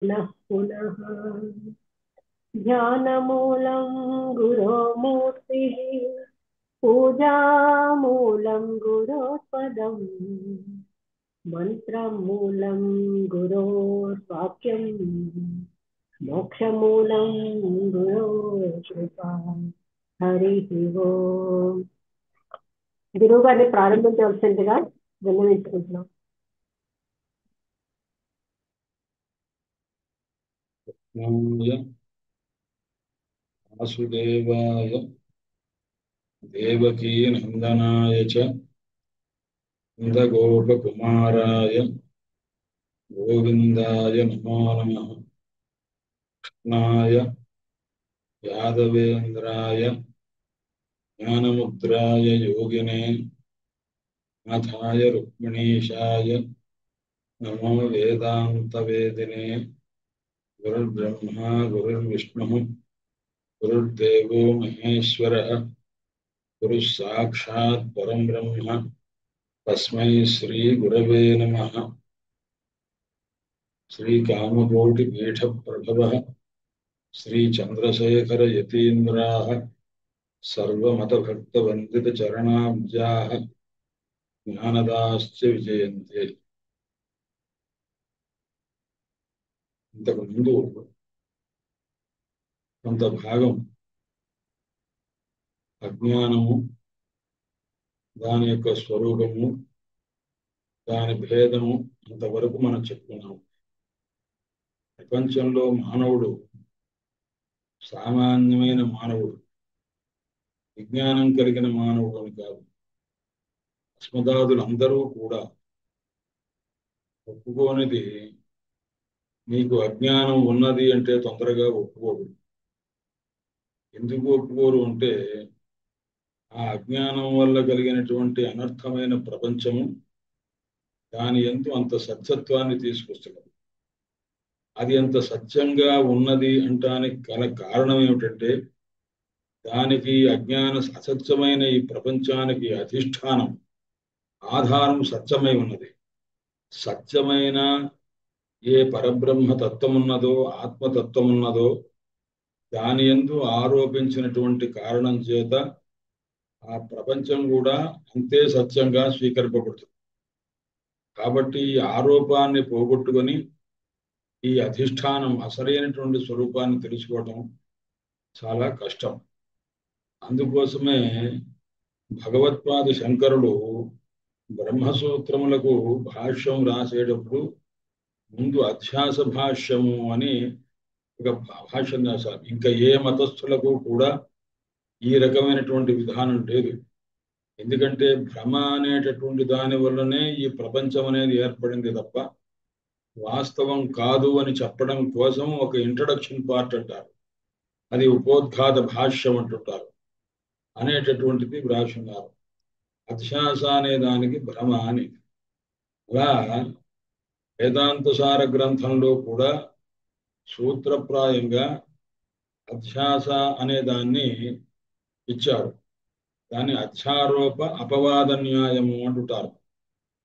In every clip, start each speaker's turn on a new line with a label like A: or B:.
A: पुनः पुनः ध्यानमूलं गुरोर्मूर्तिः पूजामूलं गुरोत्पदम् मन्त्रमूलं गुरोर्वाक्यम् मोक्षमूलं गुरोर्कृपा हरिः ओम् గురువు గారిని ప్రారంభించవలసిందిగా విన్నవించుకుంటున్నాం.
B: వాసుదేవాయ దేవకీ నందనాయ చ నందగోపకుమారాయ గోవిందాయ నమో నమః. కృష్ణాయ యాదవేంద్రాయ జ్ఞానముద్రాయ యోగినే నాథాయ రుక్మిణీశాయ నమో వేదాంతవేదినే. గురుర్బ్రహ్మా గురుర్విష్ణుః గురుర్దేవో మహేశ్వరః గురుః సాక్షాత్ పరం బ్రహ్మ తస్మై శ్రీ గురవే నమః. శ్రీ కామకోటి పీఠ ప్రభవః శ్రీ చంద్రశేఖర యతీంద్రాః సర్వమత భక్త వందిత చరణాబ్జాః జ్ఞానదాశ్చ విజయంతే. ఇంతకు ముందు కొంత భాగం అజ్ఞానము, దాని యొక్క స్వరూపము, దాని భేదము అంతవరకు మనం చెప్పుకున్నాము. ప్రపంచంలో మానవుడు సామాన్యమైన మానవుడు, విజ్ఞానం కలిగిన మానవుడు అని కాదు. అస్మదాదులందరూ కూడా ఒప్పుకోనిది, నీకు అజ్ఞానం ఉన్నది అంటే తొందరగా ఒప్పుకోడు. ఎందుకు ఒప్పుకోరు అంటే ఆ అజ్ఞానం వల్ల కలిగినటువంటి అనర్థమైన ప్రపంచము దాని యందు అంత సత్యత్వాన్ని తీసుకొస్తున్నది. అది అంత సత్యంగా ఉన్నది అంటానికి గల కారణం ఏమిటంటే, దానికి అజ్ఞాన అసత్యమైన ఈ ప్రపంచానికి అధిష్టానం, ఆధారం సత్యమై ఉన్నది. సత్యమైన ఏ పరబ్రహ్మ తత్వం ఉన్నదో, ఆత్మతత్వం ఉన్నదో దాని యందు ఆరోపించినటువంటి కారణం చేత ఆ ప్రపంచం కూడా అంతే సత్యంగా స్వీకరింపబడుతుంది. కాబట్టి ఈ ఆరోపాన్ని పోగొట్టుకొని ఈ అధిష్టానం అసలైనటువంటి స్వరూపాన్ని తెలుసుకోవటం చాలా కష్టం. అందుకోసమే భగవత్పాద శంకరులు బ్రహ్మసూత్రములకు భాష్యం రాసేటప్పుడు ముందు అధ్యాస భాష్యము అని ఒక భాష్యం రాశారు. ఇంకా ఏ మతస్థులకు కూడా ఈ రకమైనటువంటి విధానం లేదు. ఎందుకంటే భ్రమ అనేటటువంటి దాని వల్లనే ఈ ప్రపంచం అనేది ఏర్పడింది తప్ప వాస్తవం కాదు అని చెప్పడం కోసం ఒక ఇంట్రడక్షన్ పార్ట్ అంటారు, అది ఉపోద్ఘాత భాష్యం అంటుంటారు, అనేటటువంటిది వ్రాసున్నారు. అధ్యాస అనే దానికి భ్రమ అని. అలా వేదాంతసార గ్రంథంలో కూడా సూత్రప్రాయంగా అధ్యాస అనే దాన్ని ఇచ్చారు. దాన్ని అధ్యారోప అపవాద న్యాయము అంటుంటారు.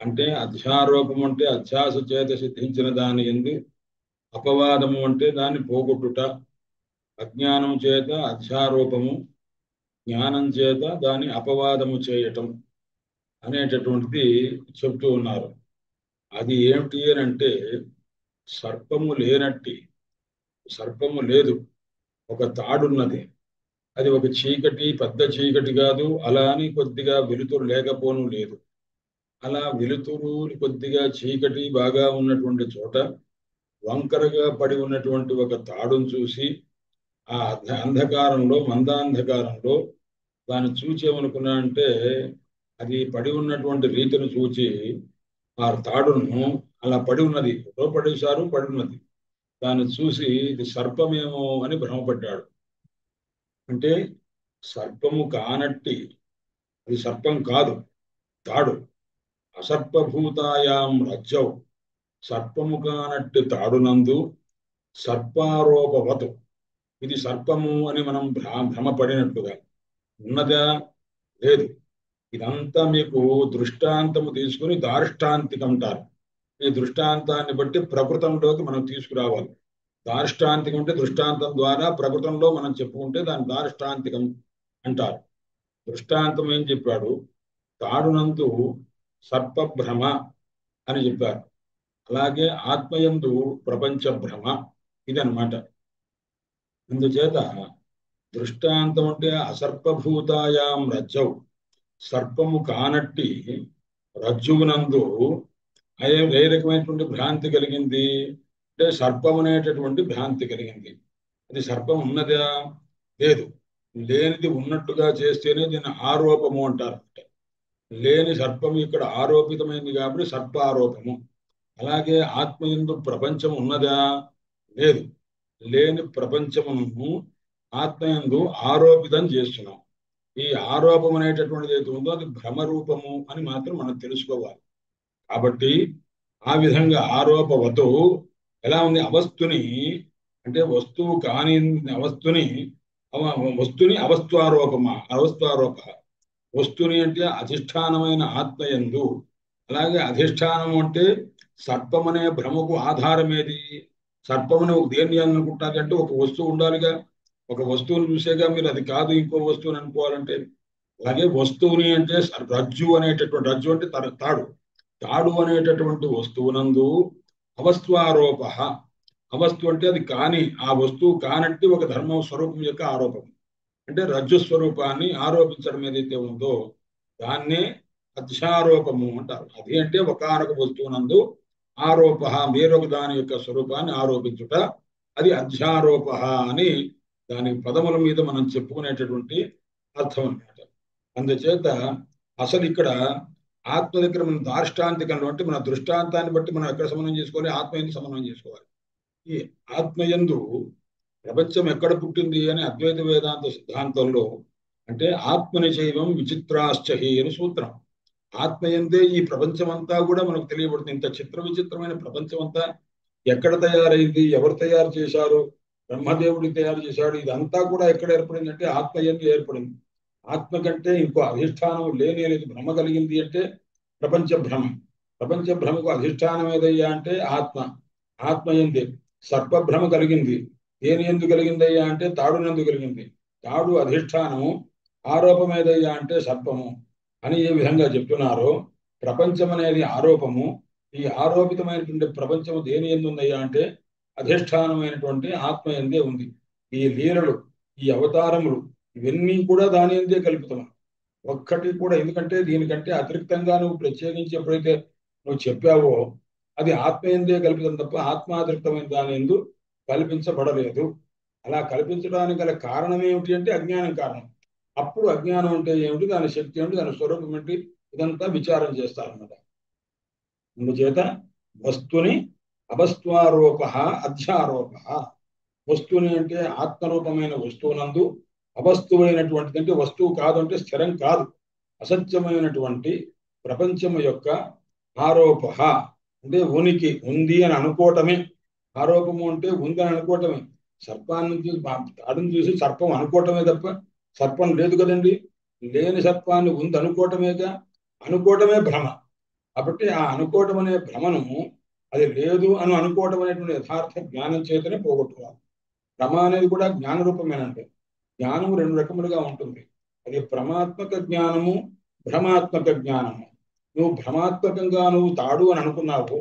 B: అంటే అధ్యారోపం అంటే అధ్యాస చేత సిద్ధించిన దాని యందు, అపవాదము అంటే దాన్ని పోగొట్టుట. అజ్ఞానం చేత అధ్యారోపము, జ్ఞానం చేత దాన్ని అపవాదము చేయటం అనేటటువంటిది చెప్తూ ఉన్నారు. అది ఏమిటి అని అంటే, సర్పము లేనట్టి, సర్పము లేదు, ఒక తాడున్నది. అది ఒక చీకటి, పెద్ద చీకటి కాదు, అలా అని కొద్దిగా వెలుతురు లేకపోను లేదు. అలా వెలుతురు కొద్దిగా చీకటి బాగా ఉన్నటువంటి చోట వంకరగా పడి ఉన్నటువంటి ఒక తాడును చూసి ఆ అంధకారంలో, మందాంధకారంలో దాన్ని చూచి ఏమనుకున్నా అంటే, అది పడి ఉన్నటువంటి రీతిని చూచి ఆ తాడును అలా పడి ఉన్నది, పడేశారు, పడి ఉన్నది, దాన్ని చూసి ఇది సర్పమేమో అని భ్రమపడ్డాడు. అంటే సర్పము కానట్టి, అది సర్పం కాదు, తాడు. అసర్పభూతాయాం రజ్జౌ, సర్పము కానట్టి తాడునందు సర్పారోపవతు, ఇది సర్పము అని మనం భ్రమపడినట్లుగా ఉన్నదా? లేదు. ఇదంతా మీకు దృష్టాంతము తీసుకుని దార్ష్టాంతికం అంటారు. ఈ దృష్టాంతాన్ని బట్టి ప్రకృతంలోకి మనం తీసుకురావాలి. దార్ష్టాంతికం అంటే దృష్టాంతం ద్వారా ప్రకృతంలో మనం చెప్పుకుంటే దాన్ని దార్ష్టాంతికం అంటారు. దృష్టాంతం ఏం చెప్పాడు? తాడునందు సర్పభ్రమ అని చెప్పారు. అలాగే ఆత్మయందు ప్రపంచ భ్రమ, ఇదనమాట. అందుచేత దృష్టాంతం అంటే అసర్పభూతాయాం రజ్జౌ, సర్పము కానట్టి రజ్జువునందు ఏ రకమైనటువంటి భ్రాంతి కలిగింది అంటే సర్పం అనేటటువంటి భ్రాంతి కలిగింది. అది సర్పం ఉన్నదా? లేదు. లేనిది ఉన్నట్టుగా చేస్తేనే దీన్ని ఆరోపము అంటారు. లేని సర్పము ఇక్కడ ఆరోపితమైంది కాబట్టి సర్పారోపము. అలాగే ఆత్మయందు ప్రపంచం ఉన్నదా? లేదు. లేని ప్రపంచమును ఆత్మయందు ఆరోపితం చేస్తున్నాం. ఈ ఆరోపం అనేటటువంటిది ఏది ఉందో అది భ్రమరూపము అని మాత్రం మనం తెలుసుకోవాలి. కాబట్టి ఆ విధంగా ఆరోపవతు ఎలా ఉంది? అవస్తుని అంటే వస్తువు కాని వస్తుని అవస్థారోప. వస్తుని అంటే అధిష్టానమైన ఆత్మయందు, అలాగే అధిష్టానం అంటే సర్పం అనే భ్రమకు ఆధారం ఏది? సర్పమును దేన్ని అనుకుంటారు అంటే ఒక వస్తువు ఉండాలిగా. ఒక వస్తువును చూసేగా మీరు అది కాదు ఇంకో వస్తువుని అనుకోవాలంటే. అలాగే వస్తువుని అంటే రజ్జు అనేటటువంటి, రజ్జు అంటే తాడు, తాడు అనేటటువంటి వస్తువునందు అవస్త్వారోప. అవస్తు అంటే అది కాని, ఆ వస్తువు కానట్టి ఒక ధర్మ స్వరూపం యొక్క ఆరోపం. అంటే రజ్జు స్వరూపాన్ని ఆరోపించడం ఏదైతే ఉందో దాన్నే అధ్యారోపము అంటారు. అది అంటే ఒకానొక వస్తువునందు ఆరోప, వేరొక దాని యొక్క స్వరూపాన్ని ఆరోపించుట, అది అధ్యారోప అని దాని పదముల మీద మనం చెప్పుకునేటటువంటి అర్థం అన్నమాట. అందుచేత అసలు ఇక్కడ ఆత్మ దగ్గర మనం దార్ష్టాంతికంలో అంటే మన దృష్టాంతాన్ని బట్టి మనం ఎక్కడ సమన్వయం చేసుకోవాలి? ఆత్మయందు సమన్వయం చేసుకోవాలి. ఈ ఆత్మయందు ప్రపంచం ఎక్కడ పుట్టింది అని అద్వైత వేదాంత సిద్ధాంతంలో అంటే ఆత్మని శైవం విచిత్రాశ్చహి అని సూత్రం. ఆత్మయందే ఈ ప్రపంచం అంతా కూడా మనకు తెలియబడుతుంది. ఇంత చిత్ర విచిత్రమైన ప్రపంచం అంతా ఎక్కడ తయారైంది? ఎవరు తయారు చేశారు? బ్రహ్మదేవుడి తయారు చేశాడు. ఇదంతా కూడా ఎక్కడ ఏర్పడింది అంటే ఆత్మయందు ఏర్పడింది. ఆత్మ కంటే ఇంకో అధిష్టానం లేనే లేదు. భ్రమ కలిగింది అంటే ప్రపంచ భ్రమ. ప్రపంచ భ్రమకు అధిష్టానం ఏదయ్యా అంటే ఆత్మ. ఆత్మయందే సర్పభ్రమ కలిగింది. దేని ఎందు కలిగిందయ్యా అంటే తాడునందు కలిగింది. తాడు అధిష్టానము, ఆరోపం ఏదయ్యా అంటే సర్పము అని ఏ విధంగా చెప్తున్నారో ప్రపంచం అనేది ఆరోపము. ఈ ఆరోపితమైనటువంటి ప్రపంచము దేని ఎందు ఉందయ్యా అంటే అధిష్టానమైనటువంటి ఆత్మ ఎందే ఉంది. ఈ లీలలు, ఈ అవతారములు ఇవన్నీ కూడా దాని ఎందే కల్పితం. ఒక్కటి కూడా, ఎందుకంటే దీనికంటే అతిరిక్తంగా నువ్వు ప్రత్యేకించి ఎప్పుడైతే నువ్వు చెప్పావో అది ఆత్మ ఎందే కల్పితం తప్ప ఆత్మాతిరిక్తమైన దాని ఎందు కల్పించబడలేదు. అలా కల్పించడానికి గల కారణం ఏమిటి అంటే అజ్ఞానం కారణం. అప్పుడు అజ్ఞానం అంటే ఏమిటి, దాని శక్తి ఏమిటి, దాని స్వరూపం ఏంటి, ఇదంతా విచారం చేస్తారన్నమాట. అందుచేత వస్తుని అభస్వారోప అధ్యారోప. వస్తువుని అంటే ఆత్మరూపమైన వస్తువునందు, అవస్తువైనటువంటిది అంటే వస్తువు కాదు అంటే స్థిరం కాదు, అసత్యమైనటువంటి ప్రపంచము యొక్క ఆరోప అంటే ఉనికి ఉంది అని అనుకోవటమే. ఆరోపము అంటే ఉంది అని అనుకోవటమే. సర్పాన్ని తాడును చూసి సర్పం అనుకోవటమే తప్ప సర్పం లేదు కదండి. లేని సర్పాన్ని ఉంది అనుకోవటమేగా. అనుకోవటమే భ్రమ. కాబట్టి ఆ అనుకోవటం అనే భ్రమను, అది లేదు అని అనుకోవటం అనేటువంటి యథార్థ జ్ఞానం చేతనే పోగొట్టుకోవాలి. భ్రమ అనేది కూడా జ్ఞాన రూపమేనంటే. జ్ఞానము రెండు రకములుగా ఉంటుంది. అది భ్రమాత్మక జ్ఞానము, భ్రమాత్మక జ్ఞానము. నువ్వు భ్రమాత్మకంగా నువ్వు తాడు అని అనుకున్నావో,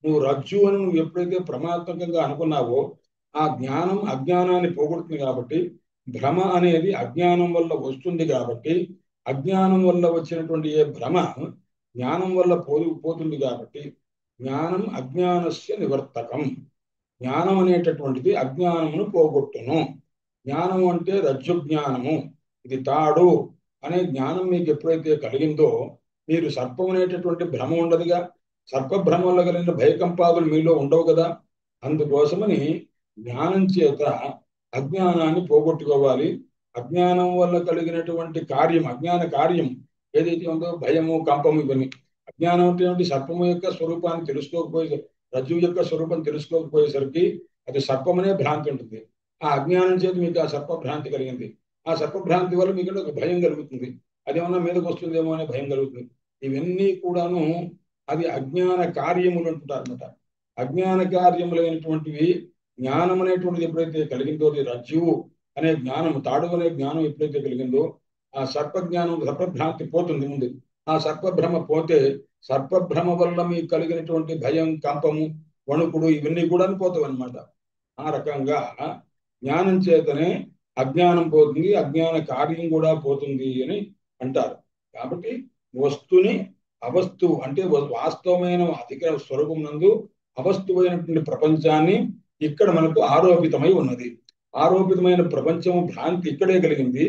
B: నువ్వు రజ్జు అని నువ్వు ఎప్పుడైతే భ్రమాత్మకంగా అనుకున్నావో ఆ జ్ఞానం అజ్ఞానాన్ని పోగొడుతుంది. కాబట్టి భ్రమ అనేది అజ్ఞానం వల్ల వస్తుంది. కాబట్టి అజ్ఞానం వల్ల వచ్చినటువంటి ఏ భ్రమ జ్ఞానం వల్ల పోతుంది. కాబట్టి జ్ఞానం అజ్ఞానస్య నివర్తకం. జ్ఞానం అనేటటువంటిది అజ్ఞానమును పోగొట్టును. జ్ఞానం అంటే రజ్జు జ్ఞానము, ఇది తాడు అనే జ్ఞానం మీకు ఎప్పుడైతే కలిగిందో మీరు సర్పం అనేటటువంటి భ్రమ ఉండదుగా. సర్పభ్రమ వల్ల కలిగిన భయకంపాదులు మీలో ఉండవు కదా. అందుకోసమని జ్ఞానం చేత అజ్ఞానాన్ని పోగొట్టుకోవాలి. అజ్ఞానం వల్ల కలిగినటువంటి కార్యం, అజ్ఞాన కార్యం ఏదైతే ఉందో భయము, కంపము, ఇవన్నీ. అజ్ఞానం అంటే ఏమిటి? సర్పము యొక్క స్వరూపాన్ని తెలుసుకోకపోయే, రజ్జువు యొక్క స్వరూపం తెలుసుకోకపోయేసరికి అది సర్పమనే భ్రాంతి ఉంటుంది. ఆ అజ్ఞానం చేత మీకు ఆ సర్ప భ్రాంతి కలిగింది. ఆ సర్పభ్రాంతి వల్ల మీకు ఒక భయం కలుగుతుంది. అదేమన్నా మీదకి వస్తుందేమో అనే భయం కలుగుతుంది. ఇవన్నీ కూడాను అది అజ్ఞాన కార్యములు అంటుంటారు అనమాట. అజ్ఞాన కార్యములైనటువంటివి జ్ఞానం అనేటువంటిది ఎప్పుడైతే కలిగిందో, రజ్జువు అనే జ్ఞానం, తాడు అనే జ్ఞానం ఎప్పుడైతే కలిగిందో, ఆ సర్పజ్ఞానం, సర్పభ్రాంతి పోతుంది ముందు. ఆ సర్పభ్రమ పోతే సర్పభ్రమ వల్ల మీకు కలిగినటువంటి భయం, కంపము, వణుకుడు ఇవన్నీ కూడా పోతావు అనమాట. ఆ రకంగా జ్ఞానం చేతనే అజ్ఞానం పోతుంది, అజ్ఞాన కార్యం కూడా పోతుంది అని అంటారు. కాబట్టి వస్తుని అవస్తు అంటే వాస్తవమైన అధిక స్వరూపం నందు అవస్తువైనటువంటి ప్రపంచాన్ని ఇక్కడ మనకు ఆరోపితమై ఉన్నది. ఆరోపితమైన ప్రపంచము భ్రాంతి ఇక్కడే కలిగింది.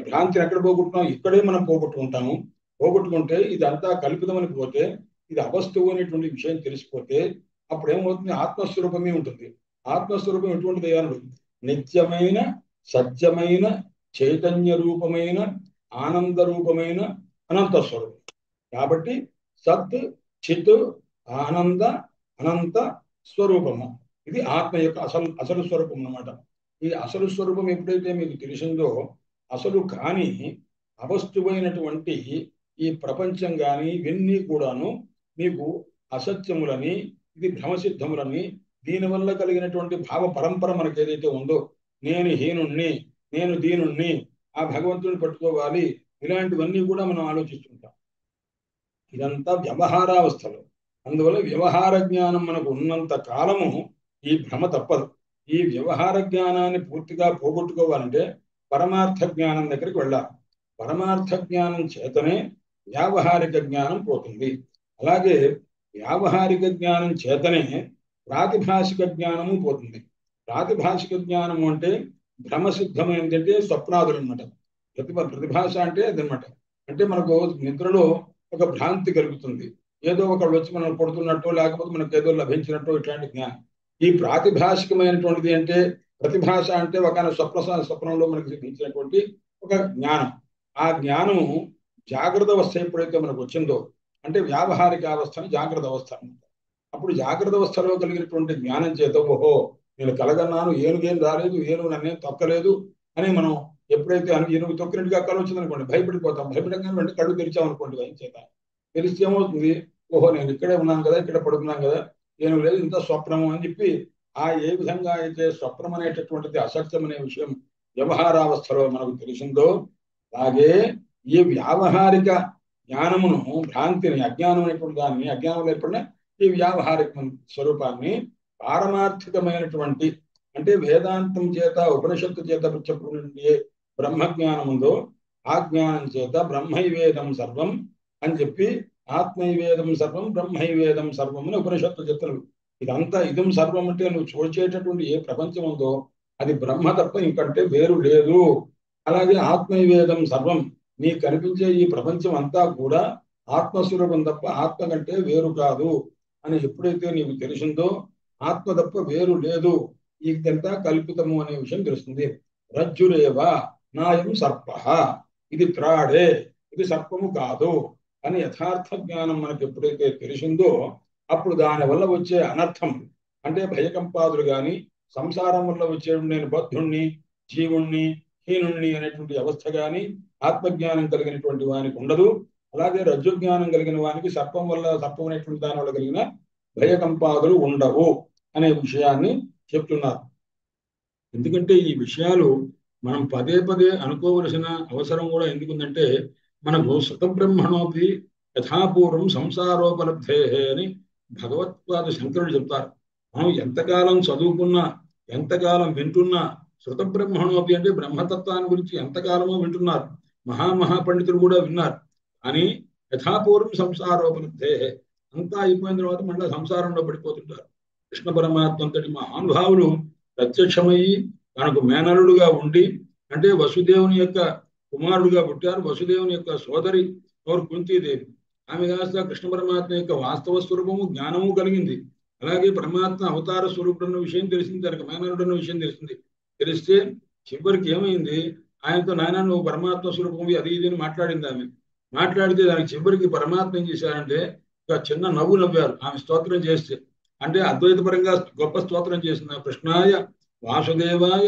B: భ్రాంతిని ఎక్కడ పోగొట్టుకున్నాం? ఇక్కడే మనం పోగొట్టుకుంటాము. పోగొట్టుకుంటే ఇదంతా కల్పితమని పోతే, ఇది అవస్తువు అనేటువంటి విషయం తెలిసిపోతే అప్పుడు ఏమవుతుంది? ఆత్మస్వరూపమే ఉంటుంది. ఆత్మస్వరూపం ఎటువంటిది అన్నాడు? నిత్యమైన, సత్యమైన, చైతన్య రూపమైన, ఆనంద రూపమైన అనంత స్వరూపం. కాబట్టి సత్, చిత్, ఆనంద, అనంత స్వరూపము ఇది ఆత్మ యొక్క అసలు స్వరూపం అన్నమాట. ఈ అసలు స్వరూపం ఎప్పుడైతే మీకు తెలిసిందో, అసలు కాని అవస్తువైనటువంటి ఈ ప్రపంచం కానీ ఇవన్నీ కూడాను మీకు అసత్యములని, ఇది భ్రమసిద్ధములని, దీనివల్ల కలిగినటువంటి భావ పరంపర మనకు ఏదైతే ఉందో, నేను హీనుణ్ణి, నేను దీనుణ్ణి, ఆ భగవంతుని పట్టుకోవాలి, ఇలాంటివన్నీ కూడా మనం ఆలోచిస్తుంటాం. ఇదంతా వ్యవహారావస్థలు. అందువల్ల వ్యవహార జ్ఞానం మనకు ఉన్నంత కాలము ఈ భ్రమ తప్పదు. ఈ వ్యవహార జ్ఞానాన్ని పూర్తిగా పోగొట్టుకోవాలంటే పరమార్థ జ్ఞానం దగ్గరికి వెళ్ళాలి. పరమార్థ జ్ఞానం చేతనే వ్యావహారిక జ్ఞానం పోతుంది. అలాగే వ్యావహారిక జ్ఞానం చేతనే ప్రాతిభాషిక జ్ఞానము పోతుంది. ప్రాతిభాషిక జ్ఞానము అంటే భ్రమసిద్ధమైనదంటే స్వప్నాదులు అనమాట. ప్రతిభాష అంటే అదనమాట. అంటే మనకు నిద్రలో ఒక భ్రాంతి కలుగుతుంది. ఏదో ఒకళ్ళు వచ్చి మనం కొడుతున్నట్టు, లేకపోతే మనకు ఏదో లభించినట్టు, ఇట్లాంటి జ్ఞానం. ఈ ప్రాతిభాషికమైనటువంటిది అంటే, ప్రతిభాష అంటే ఒక స్వప్నంలో మనకు లభించినటువంటి ఒక జ్ఞానం. ఆ జ్ఞానము జాగ్రత్త అవస్థ ఎప్పుడైతే మనకు వచ్చిందో, అంటే వ్యావహారిక అవస్థను జాగ్రత్త అవస్థ అన్నమాట. అప్పుడు జాగ్రత్త అవస్థలో కలిగినటువంటి జ్ఞానం చేత, ఓహో నేను కలగన్నాను, ఏనుగేం రాలేదు, ఏనుగు నన్నేం తొక్కలేదు అని మనం ఎప్పుడైతే ఏనుగు తొక్కినట్టుగా కళ వచ్చింది అనుకోండి, భయపడిపోతాం. భయపడగానే వెంటనే కళ్ళు తెరిచామనుకోండి, ఏం చేత తెలిస్తే ఏమవుతుంది? ఓహో నేను ఇక్కడే ఉన్నాను కదా, ఇక్కడ పడుకున్నాను కదా, ఏనుగు లేదు, ఇంత స్వప్నము అని చెప్పి ఏ విధంగా అయితే స్వప్నం అనేటటువంటిది అసత్యం అనే విషయం వ్యవహారావస్థలో మనకు తెలిసిందో, అలాగే ఈ వ్యావహారిక జ్ఞానమును, భ్రాంతిని, అజ్ఞానం అనేటువంటి దాన్ని, అజ్ఞానం ఏర్పడిన ఈ వ్యావహారిక స్వరూపాన్ని పారమార్థికమైనటువంటి, అంటే వేదాంతం చేత, ఉపనిషత్తు చేత చెప్పే బ్రహ్మజ్ఞానం ఉందో ఆ జ్ఞానం చేత బ్రహ్మైవేదం సర్వం అని చెప్పి, ఆత్మైవేదం సర్వం, బ్రహ్మైవేదం సర్వం అని ఉపనిషత్తు చెప్తున్నారు. ఇదంతా ఇదం సర్వం అంటే నువ్వు చూచేటటువంటి ఏ ప్రపంచం ఉందో అది బ్రహ్మ తప్ప ఇంకంటే వేరు లేదు. అలాగే ఆత్మైవేదం సర్వం, నీకు కనిపించే ఈ ప్రపంచం అంతా కూడా ఆత్మస్వరూపం తప్ప ఆత్మ కంటే వేరు కాదు అని ఎప్పుడైతే నీకు తెలిసిందో, ఆత్మ తప్ప వేరు లేదు, ఇదంతా కల్పితము అనే విషయం తెలుస్తుంది. రజ్జురేవ నాయం సర్ప, ఇది త్రాడే, ఇది సర్పము కాదు అని యథార్థ జ్ఞానం మనకు ఎప్పుడైతే తెలిసిందో, అప్పుడు దాని వల్ల వచ్చే అనర్థం అంటే భయకంపాదులు కానీ, సంసారం వల్ల వచ్చే నేను బద్ధుణ్ణి, జీవుణ్ణి, హీనుణ్ణి అనేటువంటి అవస్థ కానీ ఆత్మజ్ఞానం కలిగినటువంటి వానికి ఉండదు. అలాగే రజ్జుజ్ఞానం కలిగిన వానికి సర్పం అనేటువంటి దాని వల్ల కలిగిన భయకంపాదులు ఉండవు అనే విషయాన్ని చెప్తున్నారు. ఎందుకంటే ఈ విషయాలు మనం పదే పదే అనుకోవలసిన అవసరం కూడా ఎందుకుందంటే, మనకు శతబ్రహ్మణోపి యథాపూర్వం సంసారోపలబ్ధే అని భగవత్పాద శంకరుడు చెప్తారు. మనం ఎంతకాలం చదువుకున్నా, ఎంతకాలం వింటున్నా, శృతబ్రహ్మణోపి అంటే బ్రహ్మతత్వాన్ని గురించి ఎంతకాలమో వింటున్నారు, మహాపండితులు కూడా విన్నారు. కానీ యథాపూర్వం సంసారోపలబ్ధే, అంతా అయిపోయిన తర్వాత మళ్ళీ సంసారంలో పడిపోతుంటారు. కృష్ణ పరమాత్మ అంతటి మహానుభావులు ప్రత్యక్షమయ్యి తనకు మేనలుడుగా ఉండి, అంటే వసుదేవుని యొక్క కుమారుడుగా పుట్టారు. వసుదేవుని యొక్క సోదరి కుంతీదేవి, ఆమె కాస్త కృష్ణ పరమాత్మ యొక్క వాస్తవ స్వరూపము, జ్ఞానము కలిగింది. అలాగే పరమాత్మ అవతార స్వరూపుడన్న విషయం తెలిసింది, తనకు మేనలుడన్న విషయం తెలిసింది. తెలిస్తే చివరికి ఏమైంది? ఆయనతో నాయన నువ్వు పరమాత్మ స్వరూపం అది ఇది అని మాట్లాడింది ఆమె. మాట్లాడితే దానికి చివరికి పరమాత్మ ఏం చేశారంటే ఒక చిన్న నవ్వు నవ్వారు ఆమె స్తోత్రం చేస్తే. అంటే అద్వైతపరంగా గొప్ప స్తోత్రం చేసింది. కృష్ణాయ వాసుదేవాయ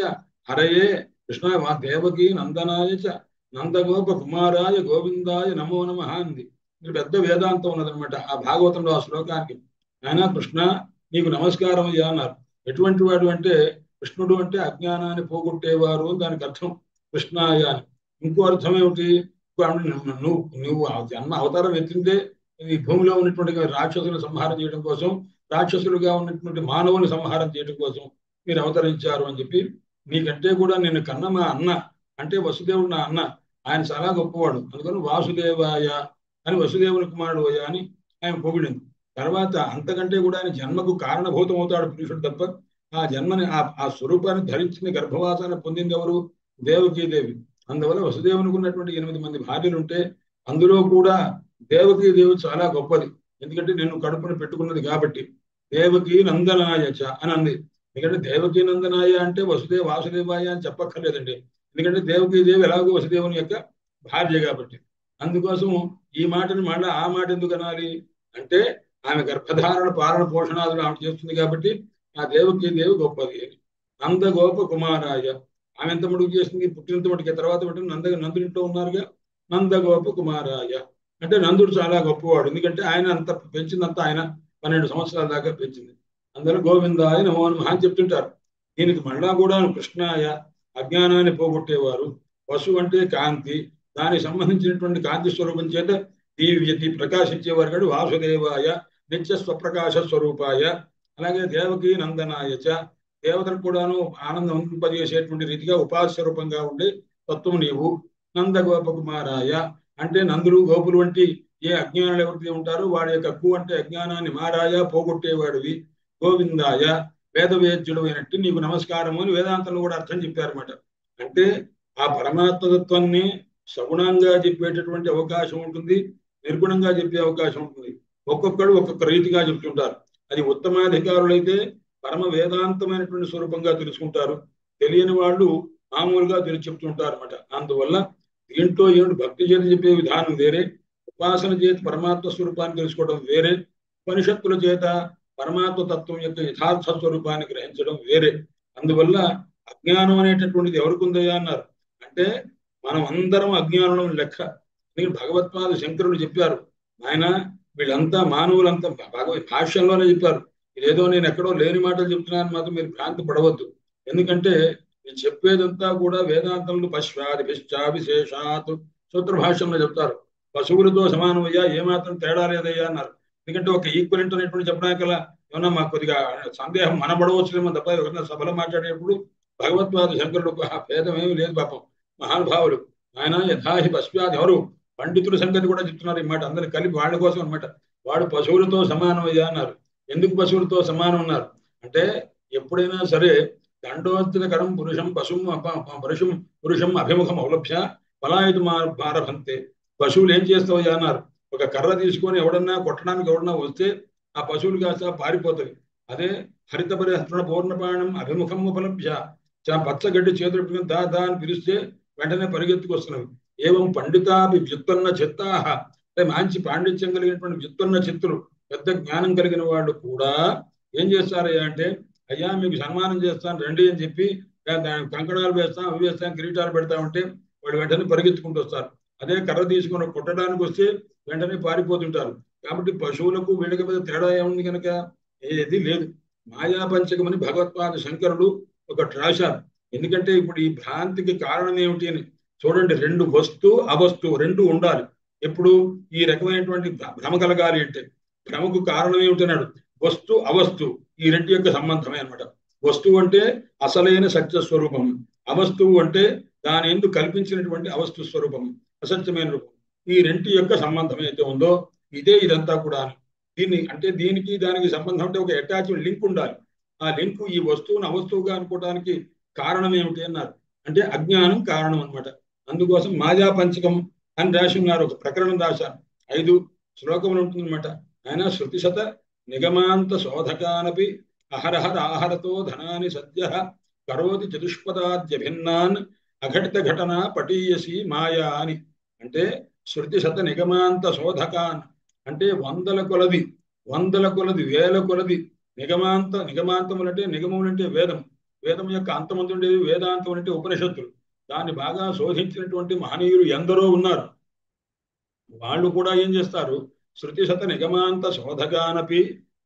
B: హరయే, కృష్ణాయ దేవకీ నందనాయ చ నందగోప కుమారాయ గోవిందాయ నమో నమః అంది. ఇది పెద్ద వేదాంతం ఉన్నదనమాట ఆ భాగవతంలో ఆ శ్లోకానికి. ఆయన కృష్ణ నీకు నమస్కారం అయ్యా అన్నారు. ఎటువంటి వాడు అంటే కృష్ణుడు అంటే అజ్ఞానాన్ని పోగొట్టేవారు అని దానికి అర్థం కృష్ణాయ అని. ఇంకో అర్థం ఏమిటి? నువ్వు నువ్వు ఆ జన్మ అవతారం ఎత్తిందే ఈ భూమిలో ఉన్నటువంటి రాక్షసులను సంహారం చేయడం కోసం, రాక్షసులుగా ఉన్నటువంటి మానవుని సంహారం చేయడం కోసం మీరు అవతరించారు అని చెప్పి, నీకంటే కూడా నేను కన్న మా అన్న అంటే వసుదేవుడు నా అన్న, ఆయన చాలా గొప్పవాడు, అందుకని వాసుదేవాయ అని వసుదేవుని కుమారుడు అయ్యా అని ఆయన పొగిడింది. తర్వాత అంతకంటే కూడా ఆయన జన్మకు కారణభూతం అవుతాడు పురుషుడు తప్ప, ఆ జన్మని ఆ స్వరూపాన్ని ధరించిన గర్భవాసాన్ని పొందింది ఎవరు? దేవకీదేవి. అందువల్ల వసుదేవునికి ఉన్నటువంటి 8 మంది భార్యలు ఉంటే అందులో కూడా దేవకీదేవి చాలా గొప్పది. ఎందుకంటే నేను కడుపును పెట్టుకున్నది కాబట్టి. దేవకీ నందనాయచ అని అంది. ఎందుకంటే దేవకీ నందనాయ అంటే వాసుదేవాయ అని చెప్పక్కర్లేదండి. ఎందుకంటే దేవకీదేవి ఎలాగో వసుదేవుని యొక్క భార్య కాబట్టి. అందుకోసం ఈ మాటను మళ్ళీ ఆ మాట ఎందుకు అనాలి అంటే, ఆమె గర్భధారణ పాలన పోషణాదులు ఆమె చేస్తుంది కాబట్టి ఆ దేవకీదేవి గొప్పది. నందగోప కుమారాయ, ఆమె ఎంత మటుకు చేసింది? పుట్టినంత మటుకే, తర్వాత నందునింట్లో ఉన్నారుగా. నందగోప కుమారాయ అంటే నందుడు చాలా గొప్పవాడు, ఎందుకంటే ఆయన అంత పెంచిందంతా ఆయన 12 సంవత్సరాల దాకా పెంచింది. అందులో గోవిందాయ నమో నమః అని చెప్తుంటారు. దీనికి మళ్ళా కూడా కృష్ణాయ, అజ్ఞానాన్ని పోగొట్టేవారు. వసు అంటే కాంతి, దానికి సంబంధించినటువంటి కాంతి స్వరూపం చేత దీవ్యతి ప్రకాశించేవారు కాదు వాసుదేవాయ నిత్య స్వప్రకాశ స్వరూపాయ. అలాగే దేవకీ నందనాయచ, దేవతలకు కూడాను ఆనందం అందింపజేసేటువంటి రీతిగా ఉపాస్య రూపంగా ఉండే తత్వం నీవు. నందగోపకుమారాయ అంటే నందులు గోపులు వంటి ఏ అజ్ఞానులు ఎవరైతే ఉంటారో వాడి యొక్క కు అంటే అజ్ఞానాన్ని మారాయ పోగొట్టేవాడివి. గోవిందాయ వేదవేద్యుడు అయినట్టు నీకు నమస్కారము అని వేదాంతంలో కూడా అర్థం చెప్పారన్నమాట. అంటే ఆ పరమాత్మతత్వాన్ని సగుణంగా చెప్పేటటువంటి అవకాశం ఉంటుంది, నిర్గుణంగా చెప్పే అవకాశం ఉంటుంది. ఒక్కొక్కడు ఒక్కొక్క రీతిగా చెప్తుంటారు. అది ఉత్తమాధికారులైతే పరమ వేదాంతమైనటువంటి స్వరూపంగా తెలుసుకుంటారు, తెలియని వాళ్ళు మామూలుగా చెప్తుంటారు అనమాట. అందువల్ల దీంట్లో ఏమిటి భక్తి చేత చెప్పే విధానం వేరే, ఉపాసన చేత పరమాత్మ స్వరూపాన్ని తెలుసుకోవడం వేరే, ఉపనిషత్తుల చేత పరమాత్మ తత్వం యొక్క యథార్థ స్వరూపాన్ని గ్రహించడం వేరే. అందువల్ల అజ్ఞానం అనేటటువంటిది ఎవరికి ఉందయ్యా అన్నారు అంటే, మనం అందరం అజ్ఞానం లెక్క. భగవత్పాద శంకరులు చెప్పారు, ఆయన వీళ్ళంతా మానవులంతా భాష్యంలోనే చెప్పారు. ఇదేదో నేను ఎక్కడో లేని మాటలు చెప్తున్నాను మాత్రం మీరు భ్రాంతి పడవద్దు. ఎందుకంటే నేను చెప్పేదంతా కూడా వేదాంతంలో పశ్వాదిభిశ్చా విశేషాత్ సూత్ర భాష్యంలో చెప్తారు. పశువులతో సమానమయ్యా, ఏమాత్రం తేడా లేదయ్యా అన్నారు. ఎందుకంటే ఒక ఈక్వలెంట్ అనేటువంటి చెప్పడానికి ఏమన్నా మాకు కొద్దిగా సందేహం మనబడవచ్చులేమో తప్ప, ఎవరైనా సభలో మాట్లాడేటప్పుడు భగవత్పాద శంకరుడు భేదం ఏమీ లేదు పాపం, మహానుభావులు. ఆయన యథాహి పశ్వాది, ఎవరు పండితుల సంగతి కూడా చెప్తున్నారు ఈ మాట, అందరికి కలిపి వాళ్ళ కోసం అనమాట. వాడు పశువులతో సమానమయ్యా అన్నారు. ఎందుకు పశువులతో సమానం ఉన్నారు అంటే, ఎప్పుడైనా సరే దండోత్తరకరం పురుషం అభిముఖం అవలభ్య బలాయుధ మారభంతే. పశువులు ఏం చేస్తావయ్యా అన్నారు. ఒక కర్ర తీసుకొని ఎవడన్నా కొట్టడానికి ఎవడన్నా వస్తే ఆ పశువులు కాస్త పారిపోతాయి. అదే హరిత పరిహరణ పూర్ణపాణం అభిముఖం ఉపలభ్య, పచ్చగడ్డి చేతులు పెట్టుకుని దా అని పిలిస్తే వెంటనే పరిగెత్తుకొస్తున్నవి. ఏవం పండితాభి వ్యుత్పన్న చిత్తాహ, అంటే మంచి పాండిత్యం కలిగినటువంటి వ్యుత్పన్న చిత్తులు, పెద్ద జ్ఞానం కలిగిన వాళ్ళు కూడా ఏం చేస్తారయ్యా అంటే, అయ్యా మీకు సన్మానం చేస్తాను రండి అని చెప్పి కంకణాలు వేస్తాం, అవి వేస్తాం, కిరీటాలు పెడతామంటే వాళ్ళు వెంటనే పరిగెత్తుకుంటూ వస్తారు. అదే కర్ర తీసుకొని కొట్టడానికి వస్తే వెంటనే పారిపోతుంటారు. కాబట్టి పశువులకు వీళ్ళకి మీద తేడా ఏముంది కనుక ఏది లేదు. మాయా పంచకమని భగవత్పాద శంకరుడు ఒకటి రాశారు. ఎందుకంటే ఇప్పుడు ఈ భ్రాంతికి కారణం ఏమిటి అని చూడండి. రెండు వస్తు అవస్తు రెండు ఉండాలి. ఎప్పుడు ఈ రకమైనటువంటి భ్రమ కలగాలి అంటే, భ్రమకు కారణం ఏమిటన్నాడు, వస్తు అవస్తు ఈ రెండు యొక్క సంబంధమే అనమాట. వస్తువు అంటే అసలైన సత్య స్వరూపం, అవస్తువు అంటే దాని ఎందుకు కల్పించినటువంటి అవస్తు స్వరూపం, అసత్యమైన రూపం. ఈ రెంటి యొక్క సంబంధం అయితే ఉందో ఇదే ఇదంతా కూడా. దీనికి దానికి సంబంధం అంటే ఒక అటాచ్మెంట్ లింక్ ఉండాలి. ఆ లింక్ ఈ వస్తువును అవస్తువుగా అనుకోవడానికి కారణం ఏమిటి అన్నారు అంటే, అజ్ఞానం కారణం అనమాట. అందుకోసం మాయా పంచకం అని రాసి ఉన్నారు. ఒక ప్రకరణం రాశారు, 5 శ్లోకములు ఉంటుందన్నమాట. ఆయన శృతిశత నిగమాంత శోధకానపి అహరహర ఆహరతో ధనాని సద్య కరోతి చతుష్పదాద్య భిన్నాన్ అఘటిత ఘటన పటీయసి మాయా అని. అంటే శృతిశత నిగమాంత శోధకాన్ అంటే వందల కొలది వేల కొలది నిగమాంతములు అంటే, నిగమములు అంటే వేదం, వేదం యొక్క అంతమంది ఉండేది వేదాంతం అంటే ఉపనిషత్తులు. దాన్ని బాగా శోధించినటువంటి మహనీయులు ఎందరో ఉన్నారు. వాళ్ళు కూడా ఏం చేస్తారు, శృతి శత నిగమాంత శోధగానపి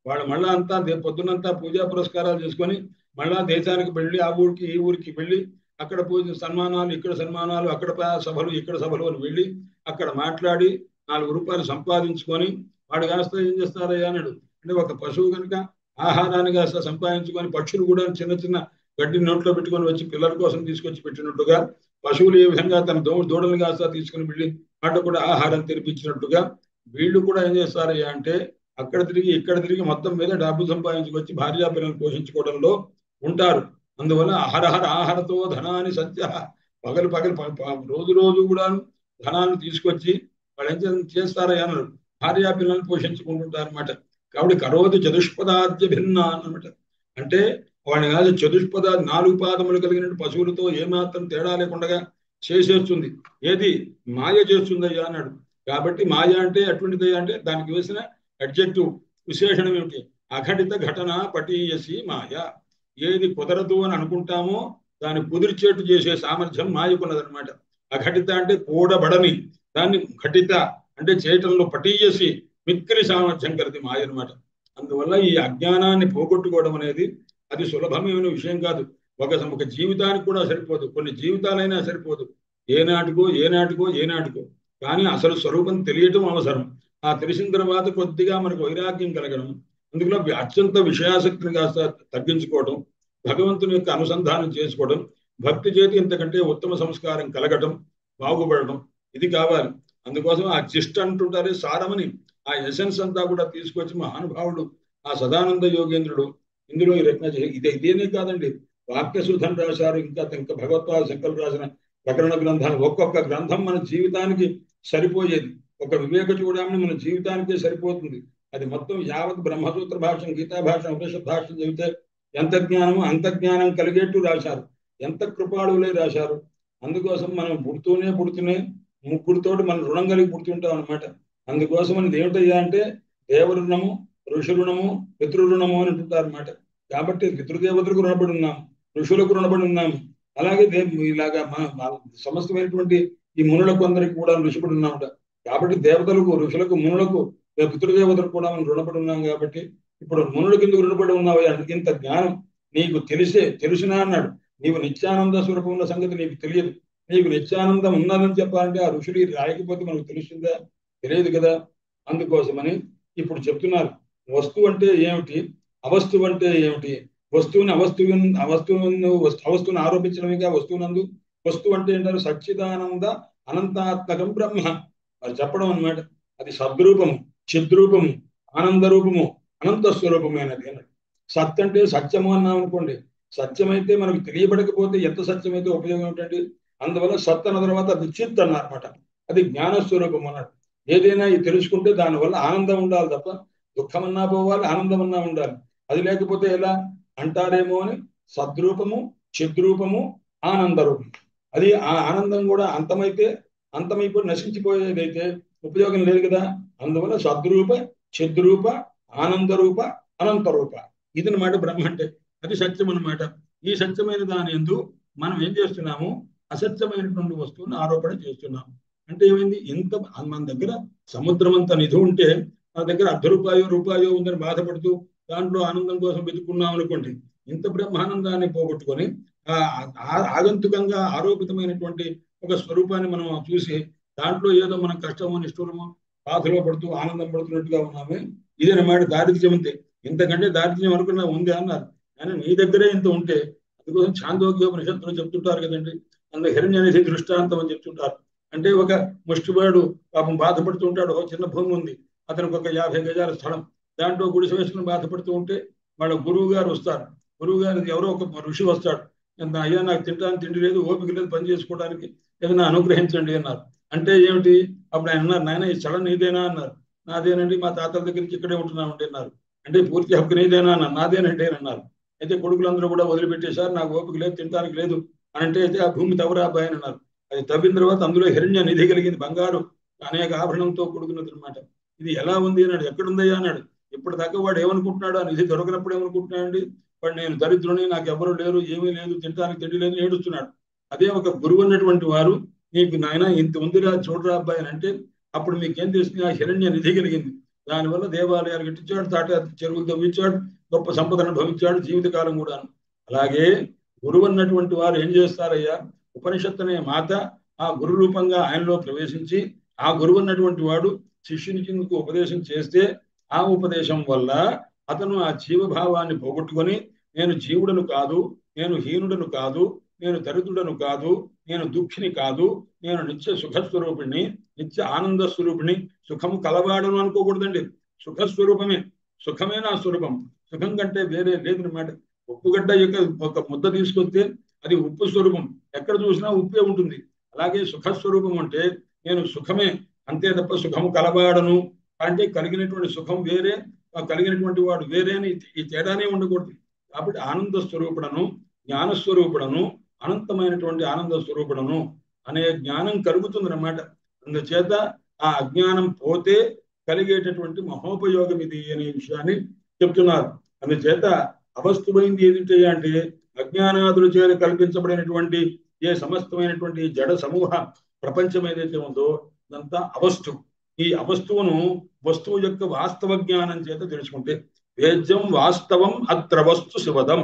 B: వాళ్ళు మళ్ళా అంతా పొద్దునంతా పూజా పురస్కారాలు చేసుకొని మళ్ళా దేశానికి వెళ్ళి ఆ ఊరికి ఈ ఊరికి వెళ్ళి అక్కడ పూజ సన్మానాలు, ఇక్కడ సన్మానాలు, అక్కడ సభలు, ఇక్కడ సభలు అని వెళ్ళి అక్కడ మాట్లాడి 4 రూపాయలు సంపాదించుకొని వాడు కాస్త ఏం చేస్తారయ్యా అన్నాడు. అంటే ఒక పశువు కనుక ఆహారాన్ని కాస్త సంపాదించుకొని పక్షులు కూడా చిన్న చిన్న గడ్డి నోట్లో పెట్టుకొని వచ్చి పిల్లల కోసం తీసుకొచ్చి పెట్టినట్టుగా పశువులు ఏ విధంగా తన దూడలను కాస్త తీసుకుని వెళ్ళి వాటి కూడా ఆహారం తెరిపించినట్టుగా వీళ్ళు కూడా ఏం చేస్తారయ్యా అంటే అక్కడ తిరిగి ఇక్కడ తిరిగి మొత్తం మీద డబ్బు సంపాదించుకొచ్చి భార్యా పిల్లలు పోషించుకోవడంలో ఉంటారు. అందువల్ల అహరహర ఆహారతో ధనాన్ని సత్య పగలు రోజు రోజు కూడా ధనాన్ని తీసుకొచ్చి వాళ్ళు ఏం చేస్తారయ్యా అన్నారు, భార్యా పిల్లల్ని పోషించుకుంటుంటారు అనమాట. కాబట్టి కరోతి చతుష్పదాద్య భిన్న అన్నమాట. అంటే వాడిని కాదు చతుష్పద 4 పాదములు కలిగిన పశువులతో ఏమాత్రం తేడా లేకుండా చేసేస్తుంది. ఏది మాయ చేస్తుందయ్యా అన్నాడు. కాబట్టి మాయ అంటే అటువంటిదయ్యా అంటే దానికి వేసిన అడ్జెక్టివ్ విశేషణం ఏమిటి? అఘటిత ఘటన పటీయసి మాయ. ఏది కుదరదు అని అనుకుంటామో దాన్ని కుదిర్చేట్టు చేసే సామర్థ్యం మాయకున్నదనమాట. అఘటిత అంటే కూడబడని దాన్ని ఘటిత అంటే చేయటంలో పటీయసి మిక్కిలి సామర్థ్యం కలిగి మాయ అనమాట. అందువల్ల ఈ అజ్ఞానాన్ని పోగొట్టుకోవడం అనేది అది సులభమైన విషయం కాదు. ఒక జీవితానికి కూడా సరిపోదు, కొన్ని జీవితాలైనా సరిపోదు. ఏనాటికో కానీ అసలు స్వరూపం తెలియటం అవసరం. ఆ తెలిసిన తర్వాత కొద్దిగా మనకు వైరాగ్యం కలగడం, అందులో అత్యంత విషయాసక్తిని కాస్త తగ్గించుకోవడం, భగవంతుని యొక్క అనుసంధానం చేసుకోవడం, భక్తి చేతి ఇంతకంటే ఉత్తమ సంస్కారం కలగటం, బాగుపడటం, ఇది కావాలి. అందుకోసం ఆ జిస్ట్ అంటుంటారే సారమని ఆ ఎసెన్స్ అంతా కూడా తీసుకొచ్చి మహానుభావుడు ఆ సదానంద యోగేంద్రుడు ఇందులో ఈ రచన ఇదేనే కాదండి, వాక్యశుద్ధం రాశారు, ఇంకా భగవత్పాద శంకరులు రాసిన ప్రకరణ గ్రంథాలు. ఒక్కొక్క గ్రంథం మన జీవితానికి సరిపోయేది. ఒక వివేక చూడమని మన జీవితానికే సరిపోతుంది. అది మొత్తం యావత్ బ్రహ్మసూత్ర భాషం, గీతా భాషం, ఉపనిషత్ భాషం చదివితే ఎంత జ్ఞానము అంత జ్ఞానం కలిగేట్టు రాశారు, ఎంత కృపాళులే రాశారు. అందుకోసం మనం పుడుతూనే ముగ్గురితోటి మనం రుణం కలిగి పుడుతుంటాం అనమాట. అందుకోసం అనేది ఏమిటయ్యా అంటే దేవరుణము, ఋషి రుణము, పితృరుణము అని అంటుంటారు అనమాట. కాబట్టి పితృదేవతలకు రుణపడి ఉన్నాం, ఋషులకు రుణపడి ఉన్నాం. అలాగే ఇలాగా మన సమస్తమైనటువంటి ఈ మునులకు అందరికి కూడా ఋషిపడి ఉన్నామట. కాబట్టి దేవతలకు, ఋషులకు, మునులకు, పితృదేవతలకు కూడా మనం రుణపడి ఉన్నాం. కాబట్టి ఇప్పుడు మునులకు ఎందుకు రుణపడి ఉన్నావు అంటే ఇంత జ్ఞానం నీకు తెలిసినా అన్నాడు. నీవు నిత్యానంద స్వరూపం ఉన్న సంగతి నీకు తెలియదు. నీకు నిత్యానందం ఉన్నదని చెప్పాలంటే ఆ ఋషులు రాయకపోతే మనకు తెలుస్తుందా? తెలియదు కదా. అందుకోసమని ఇప్పుడు చెప్తున్నారు. వస్తువు అంటే ఏమిటి, అవస్తువు అంటే ఏమిటి? వస్తువుని అవస్తువును ఆరోపించడమేగా వస్తువునందు. వస్తువు అంటే ఏంటారు? సచ్చిదానంద అనంతాత్మకం బ్రహ్మ అది చెప్పడం అన్నమాట. అది సద్రూపము, చిద్రూపము, ఆనంద రూపము, అనంత స్వరూపమైనది అన్నది. సత్ అంటే సత్యము అన్నాం అనుకోండి. సత్యమైతే మనకు తెలియబడకపోతే ఎంత సత్యమైతే ఉపయోగం ఏంటండి? అందువల్ల సత్ అన్న తర్వాత అది చిత్ అన్నమాట. అది జ్ఞానస్వరూపం అన్నట్టు. ఏదైనా ఇది తెలుసుకుంటే దానివల్ల ఆనందం ఉండాలి తప్ప దుఃఖమన్నా పోవాలి, ఆనందమన్నా ఉండాలి. అది లేకపోతే ఎలా అంటారేమో అని సద్రూపము, చిద్రూపము, ఆనంద రూపం. అది ఆ ఆనందం కూడా అంతమైపోయి నశించిపోయేదైతే ఉపయోగం లేదు కదా. అందువల్ల సద్రూప, చిద్రూప, ఆనంద రూప, అనంత రూప, ఇది అన్నమాట బ్రహ్మ అంటే. అది సత్యం అన్నమాట. ఈ సత్యమైన దాని యందు మనం ఏం చేస్తున్నాము? అసత్యమైనటువంటి వస్తువుని ఆరోపణ చేస్తున్నాం. అంటే ఏమైంది? మన దగ్గర సముద్రం అంత నిధి ఉంటే మన దగ్గర రూపాయో ఉందని బాధపడుతూ దాంట్లో ఆనందం కోసం వెతుకున్నాం అనుకోండి. ఇంత బ్రహ్మానందాన్ని పోగొట్టుకొని ఆగంతుకంగా ఆరోపితమైనటువంటి ఒక స్వరూపాన్ని మనం చూసి దాంట్లో ఏదో మనం కష్టమో నిష్ఠూరమో బాధలో పడుతూ ఆనందం పడుతున్నట్టుగా ఉన్నామే. ఇదేనమాట దారిద్ర్యం. అంతే, ఇంతకంటే దారిద్ర్యం అనుకున్నా ఉంది అన్నారు. కానీ నీ దగ్గరే ఇంత ఉంటే, అందుకోసం ఛాందోగ్యోపనిషత్తులో చెప్తుంటారు కదండి, అందులో హిరణ్యనిధి దృష్టాంతం అని చెప్తుంటారు. అంటే ఒక ముష్టివాడు పాపం బాధపడుతూ ఉంటాడు. ఒక చిన్న భూమి ఉంది, అతనికి ఒక 50 గజాల స్థలం, దాంట్లో గుడిసె వేసుకుని బాధపడుతూ ఉంటే వాళ్ళ గురువు గారు వస్తారు. గురువు గారు ఎవరో ఒక ఋషి వస్తాడు. అయ్యా నాకు తింటానికి తిండి లేదు, ఓపిక లేదు, పని చేసుకోవడానికి, ఏదైనా అనుగ్రహించండి అన్నారు. అంటే ఏమిటి? అప్పుడు ఆయన అన్నారు, నాయన ఈ స్థలం నీదేనా అన్నారు. నాదేనండి, మా తాతల దగ్గరికి ఇక్కడే ఉంటున్నామండి అన్నారు. అంటే పూర్తి హక్కు నీదేనా అన్నారు. నాదేనంటే అన్నారు. అయితే కొడుకులందరూ కూడా వదిలిపెట్టేశారు, నాకు ఓపిక లేదు, తినడానికి లేదు అని అంటే, అయితే ఆ భూమి తవ్వరా అబ్బాయి అని అన్నారు. అది తవ్విన తర్వాత అందులో హిరణ్య నిధి కలిగింది, బంగారు అనేక ఆభరణంతో కూడుకున్నది అనమాట. ఇది ఎలా ఉంది అన్నాడు. ఎక్కడుందయ్యా అన్నాడు. ఇప్పుడు దాకా వాడు ఏమనుకుంటున్నాడు? ఆ నిధి దొరకనప్పుడు ఏమనుకుంటున్నాడండి? వాడు నేను దరిద్రుని, నాకు ఎవరు లేరు, ఏమీ లేదు, తినడానికి తిండి లేదు, ఏడుస్తున్నాడు. అదే ఒక గురువు అన్నటువంటి వారు నీకు నాయన ఇంత ఉందిరా చూడరా అబ్బాయి అని అంటే, అప్పుడు మీకేం తెలిసింది? ఆ హిరణ్య నిధి కలిగింది. దానివల్ల దేవాలయాలు కట్టించాడు, తాట చెరువులు తవ్వించాడు, గొప్ప సంపదను భవించాడు జీవితకాలం కూడా. అలాగే గురువు అన్నటువంటి వారు ఏం చేస్తారయ్యా, ఉపనిషత్తు అనే మాత ఆ గురు రూపంగా ఆయనలో ప్రవేశించి ఆ గురువు అన్నటువంటి వాడు శిష్యునికి ఉపదేశం చేస్తే ఆ ఉపదేశం వల్ల అతను ఆ జీవభావాన్ని పోగొట్టుకొని నేను జీవుడను కాదు, నేను హీనుడను కాదు, నేను దరిద్రుడను కాదు, నేను దుఃఖిని కాదు, నేను నిత్య సుఖస్వరూపిణి, నిత్య ఆనంద స్వరూపిణి, సుఖము కలవాడను అనుకోకూడదండి. సుఖస్వరూపమే, సుఖమే నా స్వరూపం, సుఖం కంటే వేరే లేదన్నమాట. ఉప్పుగడ్డ యొక్క ఒక ముద్ద తీసుకొస్తే అది ఉప్పు స్వరూపం, ఎక్కడ చూసినా ఉప్పే ఉంటుంది. అలాగే సుఖస్వరూపం అంటే నేను సుఖమే, అంతే తప్ప సుఖము కలవాడను అంటే కలిగినటువంటి సుఖం వేరే, కలిగినటువంటి వాడు వేరే అని ఈ తేడానే ఉండకూడదు. కాబట్టి ఆనంద స్వరూపుడను, జ్ఞానస్వరూపుడను, అనంతమైనటువంటి ఆనంద స్వరూపుడను అనే జ్ఞానం కలుగుతుందన్నమాట. అందుచేత ఆ అజ్ఞానం పోతే కలిగేటటువంటి మహోపయోగం ఇది అనే విషయాన్ని చెప్తున్నారు. అందుచేత అవస్తుమైంది ఏమిటి అంటే అజ్ఞానాదుల చేత కల్పించబడినటువంటి ఏ సమస్తమైనటువంటి జడ సమూహ ప్రపంచం ఏదైతే ఉందో అదంతా అవస్తు. ఈ అవస్తువును వస్తువు యొక్క వాస్తవ జ్ఞానం చేత తెలుసుకుంటే వేద్యం వాస్తవం అత్ర వస్తు శివదం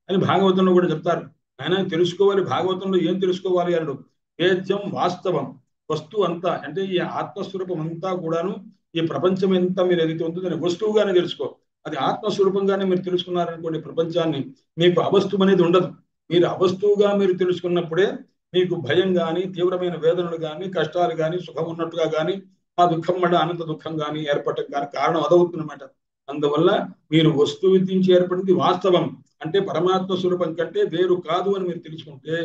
B: అని భాగవతంలో కూడా చెప్తారు. ఆయన తెలుసుకోవాలి, భాగవతంలో ఏం తెలుసుకోవాలి అన్నాడు. వేద్యం వాస్తవం, వస్తువు అంతా అంటే ఈ ఆత్మస్వరూపం అంతా కూడాను, ఈ ప్రపంచం ఎంత మీరు ఏదైతే ఉందో దాన్ని వస్తువుగానే తెలుసుకో. అది ఆత్మస్వరూపంగానే మీరు తెలుసుకున్నారనుకోండి ప్రపంచాన్ని, మీకు అవస్తువు అనేది ఉండదు. మీరు అవస్తువుగా మీరు తెలుసుకున్నప్పుడే మీకు భయం కానీ, తీవ్రమైన వేదనలు కానీ, కష్టాలు కానీ, సుఖం ఉన్నట్టుగా కానీ, ఆ దుఃఖం వల్ల అనంత దుఃఖం కానీ ఏర్పడటం కానీ కారణం అదవుతుందన్నమాట. అందువల్ల మీరు వస్తువు నుంచి ఏర్పడింది వాస్తవం అంటే పరమాత్మ స్వరూపం కంటే వేరు కాదు అని మీరు తెలుసుకుంటే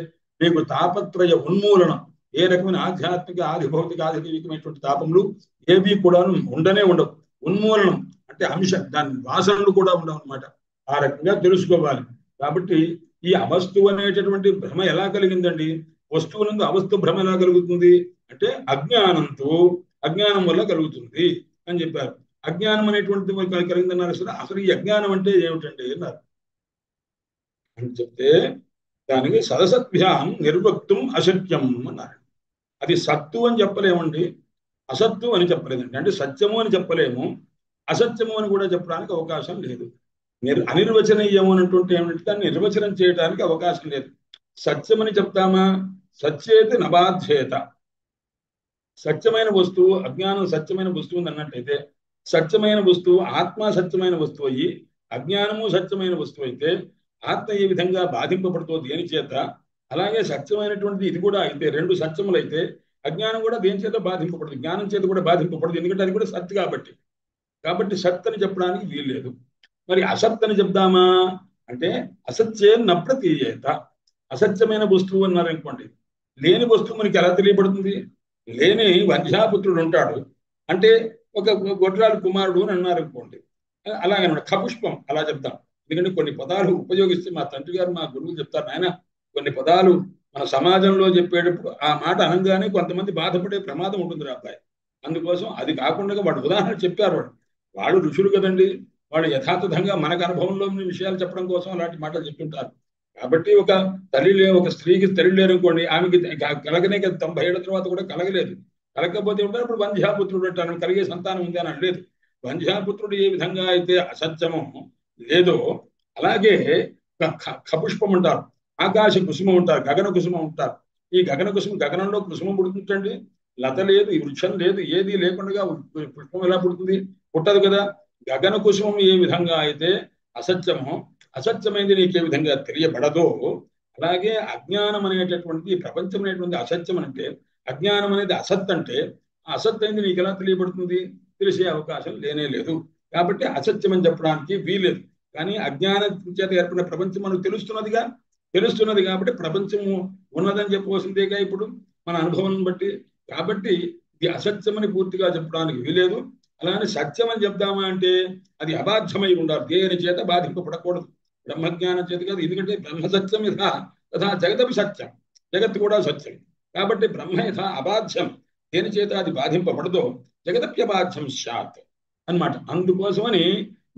B: మీకు తాపత్రయ ఉన్మూలనం, ఏ రకమైన ఆధ్యాత్మిక ఆది భౌతిక ఆది దైవికమైనటువంటి తాపములు ఏవి కూడా ఉండనే ఉండవు. ఉన్మూలనం అంటే అంశ, దాని వాసనలు కూడా ఉండవు అనమాట. ఆ రకంగా తెలుసుకోవాలి. కాబట్టి ఈ అవస్తువు అనేటటువంటి భ్రమ ఎలా కలిగిందండి? వస్తువు నందు అవస్తు భ్రమ ఎలా కలుగుతుంది అంటే అజ్ఞానంతో, అజ్ఞానం వల్ల కలుగుతుంది అని చెప్పారు. అజ్ఞానం అనేటువంటి కలిగిందన్నారు. అసలు ఈ అజ్ఞానం అంటే ఏమిటండి అన్నారు అని చెప్తే దానికి సదసద్భ్యాం నిర్వక్తం అసత్యం అన్నారు. అది సత్తు అని చెప్పలేమండి, అసత్తు అని చెప్పలేదండి. అంటే సత్యము అని చెప్పలేము, అసత్యము అని కూడా చెప్పడానికి అవకాశం లేదు. అనిర్వచనీయము అన్నటువంటి ఏమిటంటే దాన్ని నిర్వచనం చేయడానికి అవకాశం లేదు. సత్యమని చెప్తామా? సత్యేతి నబాధ్యేత. సత్యమైన వస్తువు, అజ్ఞానం సత్యమైన వస్తువు అన్నట్టయితే సత్యమైన వస్తువు ఆత్మ సత్యమైన వస్తువు అయ్యి అజ్ఞానము సత్యమైన వస్తువు అయితే ఆత్మ ఏ విధంగా బాధింపబడుతుంది దేని చేత, అలాగే సత్యమైనటువంటి ఇది కూడా అయితే రెండు సత్యములు అయితే అజ్ఞానం కూడా దేని చేత బాధింపబడదు, జ్ఞానం చేత కూడా బాధింపబడదు. ఎందుకంటే అది కూడా సత్ కాబట్టి. కాబట్టి సత్ అని చెప్పడానికి వీల్లేదు. మరి అసత్ అని చెప్దామా అంటే అసత్యే నప్రతీయేత. అసత్యమైన వస్తువు అన్నారనుకోండి, లేని వస్తువు మనకి ఎలా తెలియబడుతుంది? లేని వంధ్యాపుత్రుడు ఉంటాడు అంటే ఒక గొడ్రాలు కుమారుడు అని అన్నారు అనుకోండి, అలాగనమాట. ఖపుష్పం అలా చెప్తాం. ఎందుకంటే కొన్ని పదాలు ఉపయోగిస్తే మా తండ్రి గారు మా గురువులు చెప్తారు, ఆయన కొన్ని పదాలు మన సమాజంలో చెప్పేటప్పుడు ఆ మాట అనగానే కొంతమంది బాధపడే ప్రమాదం ఉంటుంది రా అబ్బాయి. అందుకోసం అది కాకుండా వాడు ఉదాహరణ చెప్పారు. వాడు ఋషులు కదండి, వాడు యథాతథంగా మనకు అనుభవంలో ఉన్న విషయాలు చెప్పడం కోసం అలాంటి మాటలు చెప్తుంటారు. కాబట్టి ఒక ఒక స్త్రీకి తల్లి లేరనుకోండి, ఆమెకి కలగనే 90 ఏళ్ల తర్వాత కూడా కలగలేదు. కలగకపోతే ఉంటారు ఇప్పుడు వంధ్యాపుత్రుడు అంటాను, కలిగే సంతానం ఉంది అని అనలేదు. వంధ్యాపుత్రుడు ఏ విధంగా అయితే అసత్యము లేదో అలాగే ఖపుష్పం ఉంటారు, ఆకాశ కుసుమం ఉంటారు, గగన కుసుమం ఉంటారు. ఈ గగన కుసుమం, గగనంలో కుసుమం పుడుతుంటండి, లత లేదు, ఈ వృక్షం లేదు, ఏది లేకుండా పుష్పం ఎలా పుడుతుంది? పుట్టదు కదా. గగన కుసుమం ఏ విధంగా అయితే అసత్యము, అసత్యమైనది నీకు ఏ విధంగా తెలియబడదో అలాగే అజ్ఞానం అనేటటువంటి ప్రపంచం అనేటువంటి అసత్యం అంటే, అజ్ఞానం అనేది అసత్ అంటే ఆ అసత్ అయింది నీకు ఎలా తెలియబడుతుంది? తెలిసే అవకాశం లేనే లేదు. కాబట్టి అసత్యం అని చెప్పడానికి వీలేదు. కానీ అజ్ఞానం చేత ఏర్పడిన ప్రపంచం మనకు తెలుస్తున్నది కాబట్టి ప్రపంచము ఉన్నదని చెప్పవలసిందేగా ఇప్పుడు మన అనుభవం బట్టి. కాబట్టి ఇది అసత్యమని పూర్తిగా చెప్పడానికి వీలేదు. అలానే సత్యం అని చెప్దామా అంటే అది అబాధ్యమై ఉండాలి, దేని చేత బాధింపబడకూడదు. బ్రహ్మజ్ఞానం చేత కాదు, ఎందుకంటే బ్రహ్మ సత్యం యథా తథా జగదపి సత్యం, జగత్ కూడా సత్యం. కాబట్టి బ్రహ్మ యథా అబాధ్యం, దేని చేత అది బాధింపబడదో జగదప్యబాధ్యం స్యాత్ అన్నమాట. అందుకోసమని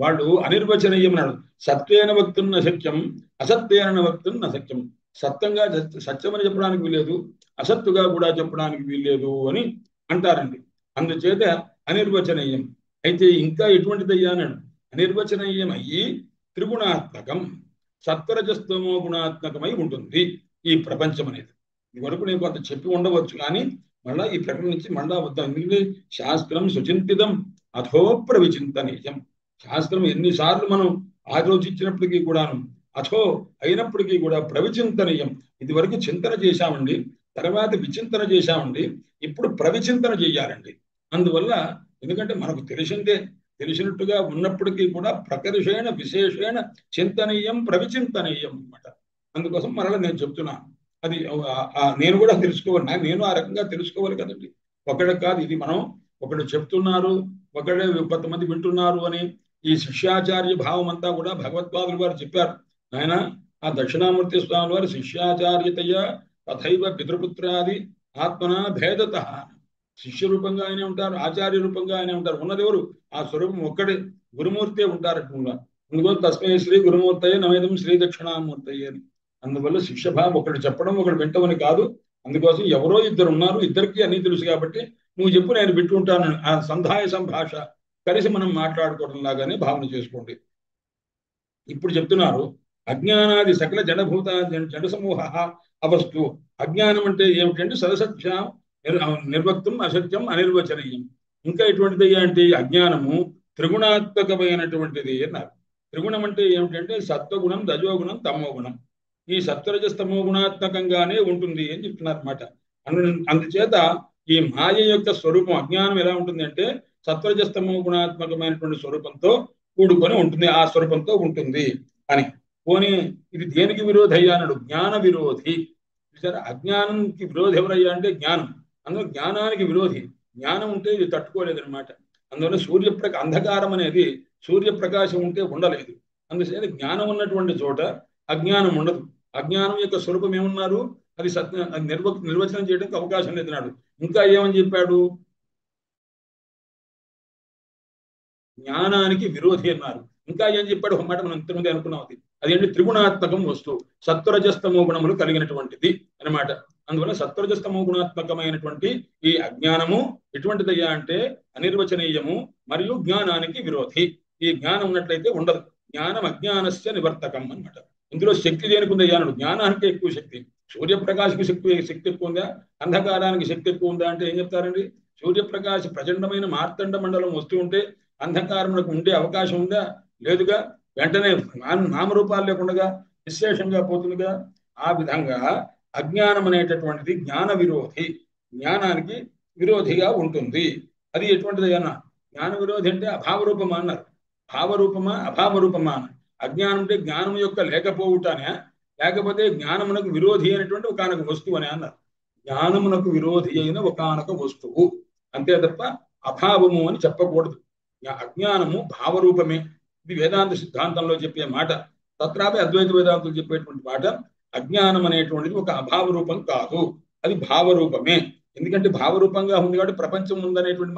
B: వాళ్ళు అనిర్వచనీయం అన్నాడు. సత్యేన వక్తున్న సత్యం, అసత్యేన వక్తున్న సత్యం. సత్యంగా సత్యమని చెప్పడానికి వీల్లేదు, అసత్తుగా కూడా చెప్పడానికి వీల్లేదు అని అంటారండి. అందుచేత అనిర్వచనీయం. అయితే ఇంకా ఎటువంటిదయ్యా అన్నాడు. అనిర్వచనీయమయ్యి త్రిగుణాత్మకం, సత్వరజస్తమో గుణాత్మకమై ఉంటుంది ఈ ప్రపంచం అనేది. ఇది వరకు నేను కొంత చెప్పి ఉండవచ్చు, కానీ మళ్ళా ఈ ప్రకటన నుంచి మళ్ళా వద్దాం. ఎందుకంటే శాస్త్రం సుచింతితం అథో ప్రవిచింతనీయం. శాస్త్రం ఎన్నిసార్లు మనం ఆలోచించినప్పటికీ కూడాను, అథో అయినప్పటికీ కూడా ప్రవిచింతనీయం. ఇది వరకు చింతన చేశామండి, తర్వాత విచింతన చేశామండి, ఇప్పుడు ప్రవిచింతన చేయాలండి. అందువల్ల ఎందుకంటే మనకు తెలిసినట్టుగా ఉన్నప్పటికీ కూడా ప్రకర్షేణ విశేషేణ చింతనీయం ప్రవిచింతనీయం అన్నమాట. అందుకోసం మరలా నేను చెప్తున్నాను. అది నేను కూడా తెలుసుకోవాలి, నేను ఆ రకంగా తెలుసుకోవాలి కదండి. ఒకళ్ళు కాదు, ఇది మనం ఒకళ్ళు చెప్తున్నారు, ఒకళ్ళే కొంతమంది వింటున్నారు అని ఈ శిష్యాచార్య భావం అంతా కూడా భగవత్పాదులు వారు చెప్పారు. ఆయన ఆ దక్షిణామూర్తి స్వామి వారు శిష్యాచార్యతయ తథైవ పితృపుత్రాది ఆత్మన భేదత, శిష్య రూపంగా ఆయనే ఉంటారు, ఆచార్య రూపంగా ఆయనే ఉంటారు. ఉన్నది ఎవరు? ఆ స్వరూపం ఒక్కడే, గురుమూర్తే ఉంటారట్లా. అందుకోసం తస్మై శ్రీ గురుమూర్తయ్య నవేదం శ్రీ దక్షిణామూర్తయ్య అని. అందువల్ల శిష్యభావం ఒకటి చెప్పడం ఒకటి వింటమని కాదు. అందుకోసం ఎవరో ఇద్దరు ఉన్నారు, ఇద్దరికి అన్ని తెలుసు కాబట్టి నువ్వు చెప్పు నేను వింటుంటాను. ఆ సంధాయ సంభాష కలిసి మనం మాట్లాడుకోవడం లాగానే భావన చేసుకోండి. ఇప్పుడు చెప్తున్నారు అజ్ఞానాది సకల జడభూత జడ సమూహ అవస్తు. అజ్ఞానం అంటే ఏమిటంటే సదసత్యం నిర్వక్తం అసత్యం అనిర్వచనీయం. ఇంకా ఎటువంటిది అంటే అజ్ఞానము త్రిగుణాత్మకమైనటువంటిది అన్నారు. త్రిగుణం అంటే ఏమిటంటే సత్వగుణం, రజోగుణం, తమోగుణం. ఈ సత్వరజస్తమో గుణాత్మకంగానే ఉంటుంది అని చెప్తున్నారు అనమాట. అందుచేత ఈ మాయ యొక్క స్వరూపం అజ్ఞానం ఎలా ఉంటుంది అంటే సత్వరజస్తమో గుణాత్మకమైనటువంటి స్వరూపంతో కూడుకొని ఉంటుంది, ఆ స్వరూపంతో ఉంటుంది అని. పోనీ ఇది దేనికి విరోధి అయ్యా అన్నాడు, జ్ఞాన విరోధి. చూసారా, అజ్ఞానానికి విరోధి ఎవరయ్యా అంటే జ్ఞానం. అందులో జ్ఞానానికి విరోధి. జ్ఞానం ఉంటే ఇది తట్టుకోలేదనమాట. అందువల్ల అంధకారం అనేది సూర్యప్రకాశం ఉంటే ఉండలేదు. అందుచేత జ్ఞానం ఉన్నటువంటి చోట అజ్ఞానం ఉండదు. అజ్ఞానం యొక్క స్వరూపం ఏమన్నారు, అది నిర్వచనం చేయడానికి అవకాశం లేదన్నాడు. ఇంకా ఏమని చెప్పాడు, జ్ఞానానికి విరోధి అన్నారు. ఇంకా ఏం చెప్పాడు ఒక మాట మనం ఇంతకుముందే అనుకున్నాం. అదేంటి, త్రిగుణాత్మకం వస్తువు, సత్వరజస్తమో గుణములు కలిగినటువంటిది అనమాట. అందువల్ల సత్వరజస్తమో గుణాత్మకమైనటువంటి ఈ అజ్ఞానము ఎటువంటిదయ్యా అంటే అనిర్వచనీయము మరియు జ్ఞానానికి విరోధి. ఈ జ్ఞానం ఉన్నట్లయితే ఉండదు. జ్ఞానం అజ్ఞానస్య నివర్తకం అనమాట. ఇందులో శక్తి దేనికి ఉందయ్యా అన్నాడు, జ్ఞానానికి ఎక్కువ శక్తి. సూర్యప్రకాశకి శక్తి ఎక్కువ ఉందా, అంధకారానికి శక్తి ఎక్కువ ఉందా అంటే ఏం చెప్తారండి? సూర్యప్రకాశ ప్రచండమైన మార్తండ మండలం వస్తూ ఉంటే అంధకారములకు ఉండే అవకాశం ఉందా? లేదుగా. వెంటనే నామరూపాలు లేకుండా విశేషంగా పోతుందిగా. ఆ విధంగా అజ్ఞానం అనేటటువంటిది జ్ఞాన విరోధి, జ్ఞానానికి విరోధిగా ఉంటుంది. అది ఎటువంటిది అన్న జ్ఞాన విరోధి అంటే అభావరూపమా అన్నారు. భావరూపమా అభావరూపమా అన్నారు. అజ్ఞానం అంటే జ్ఞానం యొక్క లేకపోవటానే, లేకపోతే జ్ఞానమునకు విరోధి అయినటువంటి ఒకనొక వస్తువు అని అన్నారు. జ్ఞానమునకు విరోధి అయిన ఒకనొక వస్తువు, అంతే తప్ప అభావము అని చెప్పకూడదు. అజ్ఞానము భావరూపమే. ఇది వేదాంత సిద్ధాంతంలో చెప్పే మాట. తత్రాపి అద్వైత వేదాంతులు చెప్పేటువంటి మాట. అజ్ఞానం అనేటువంటిది ఒక అభావ రూపం కాదు, అది భావరూపమే. ఎందుకంటే భావరూపంగా ఉంది కాబట్టి ప్రపంచం ఉందనేటువంటి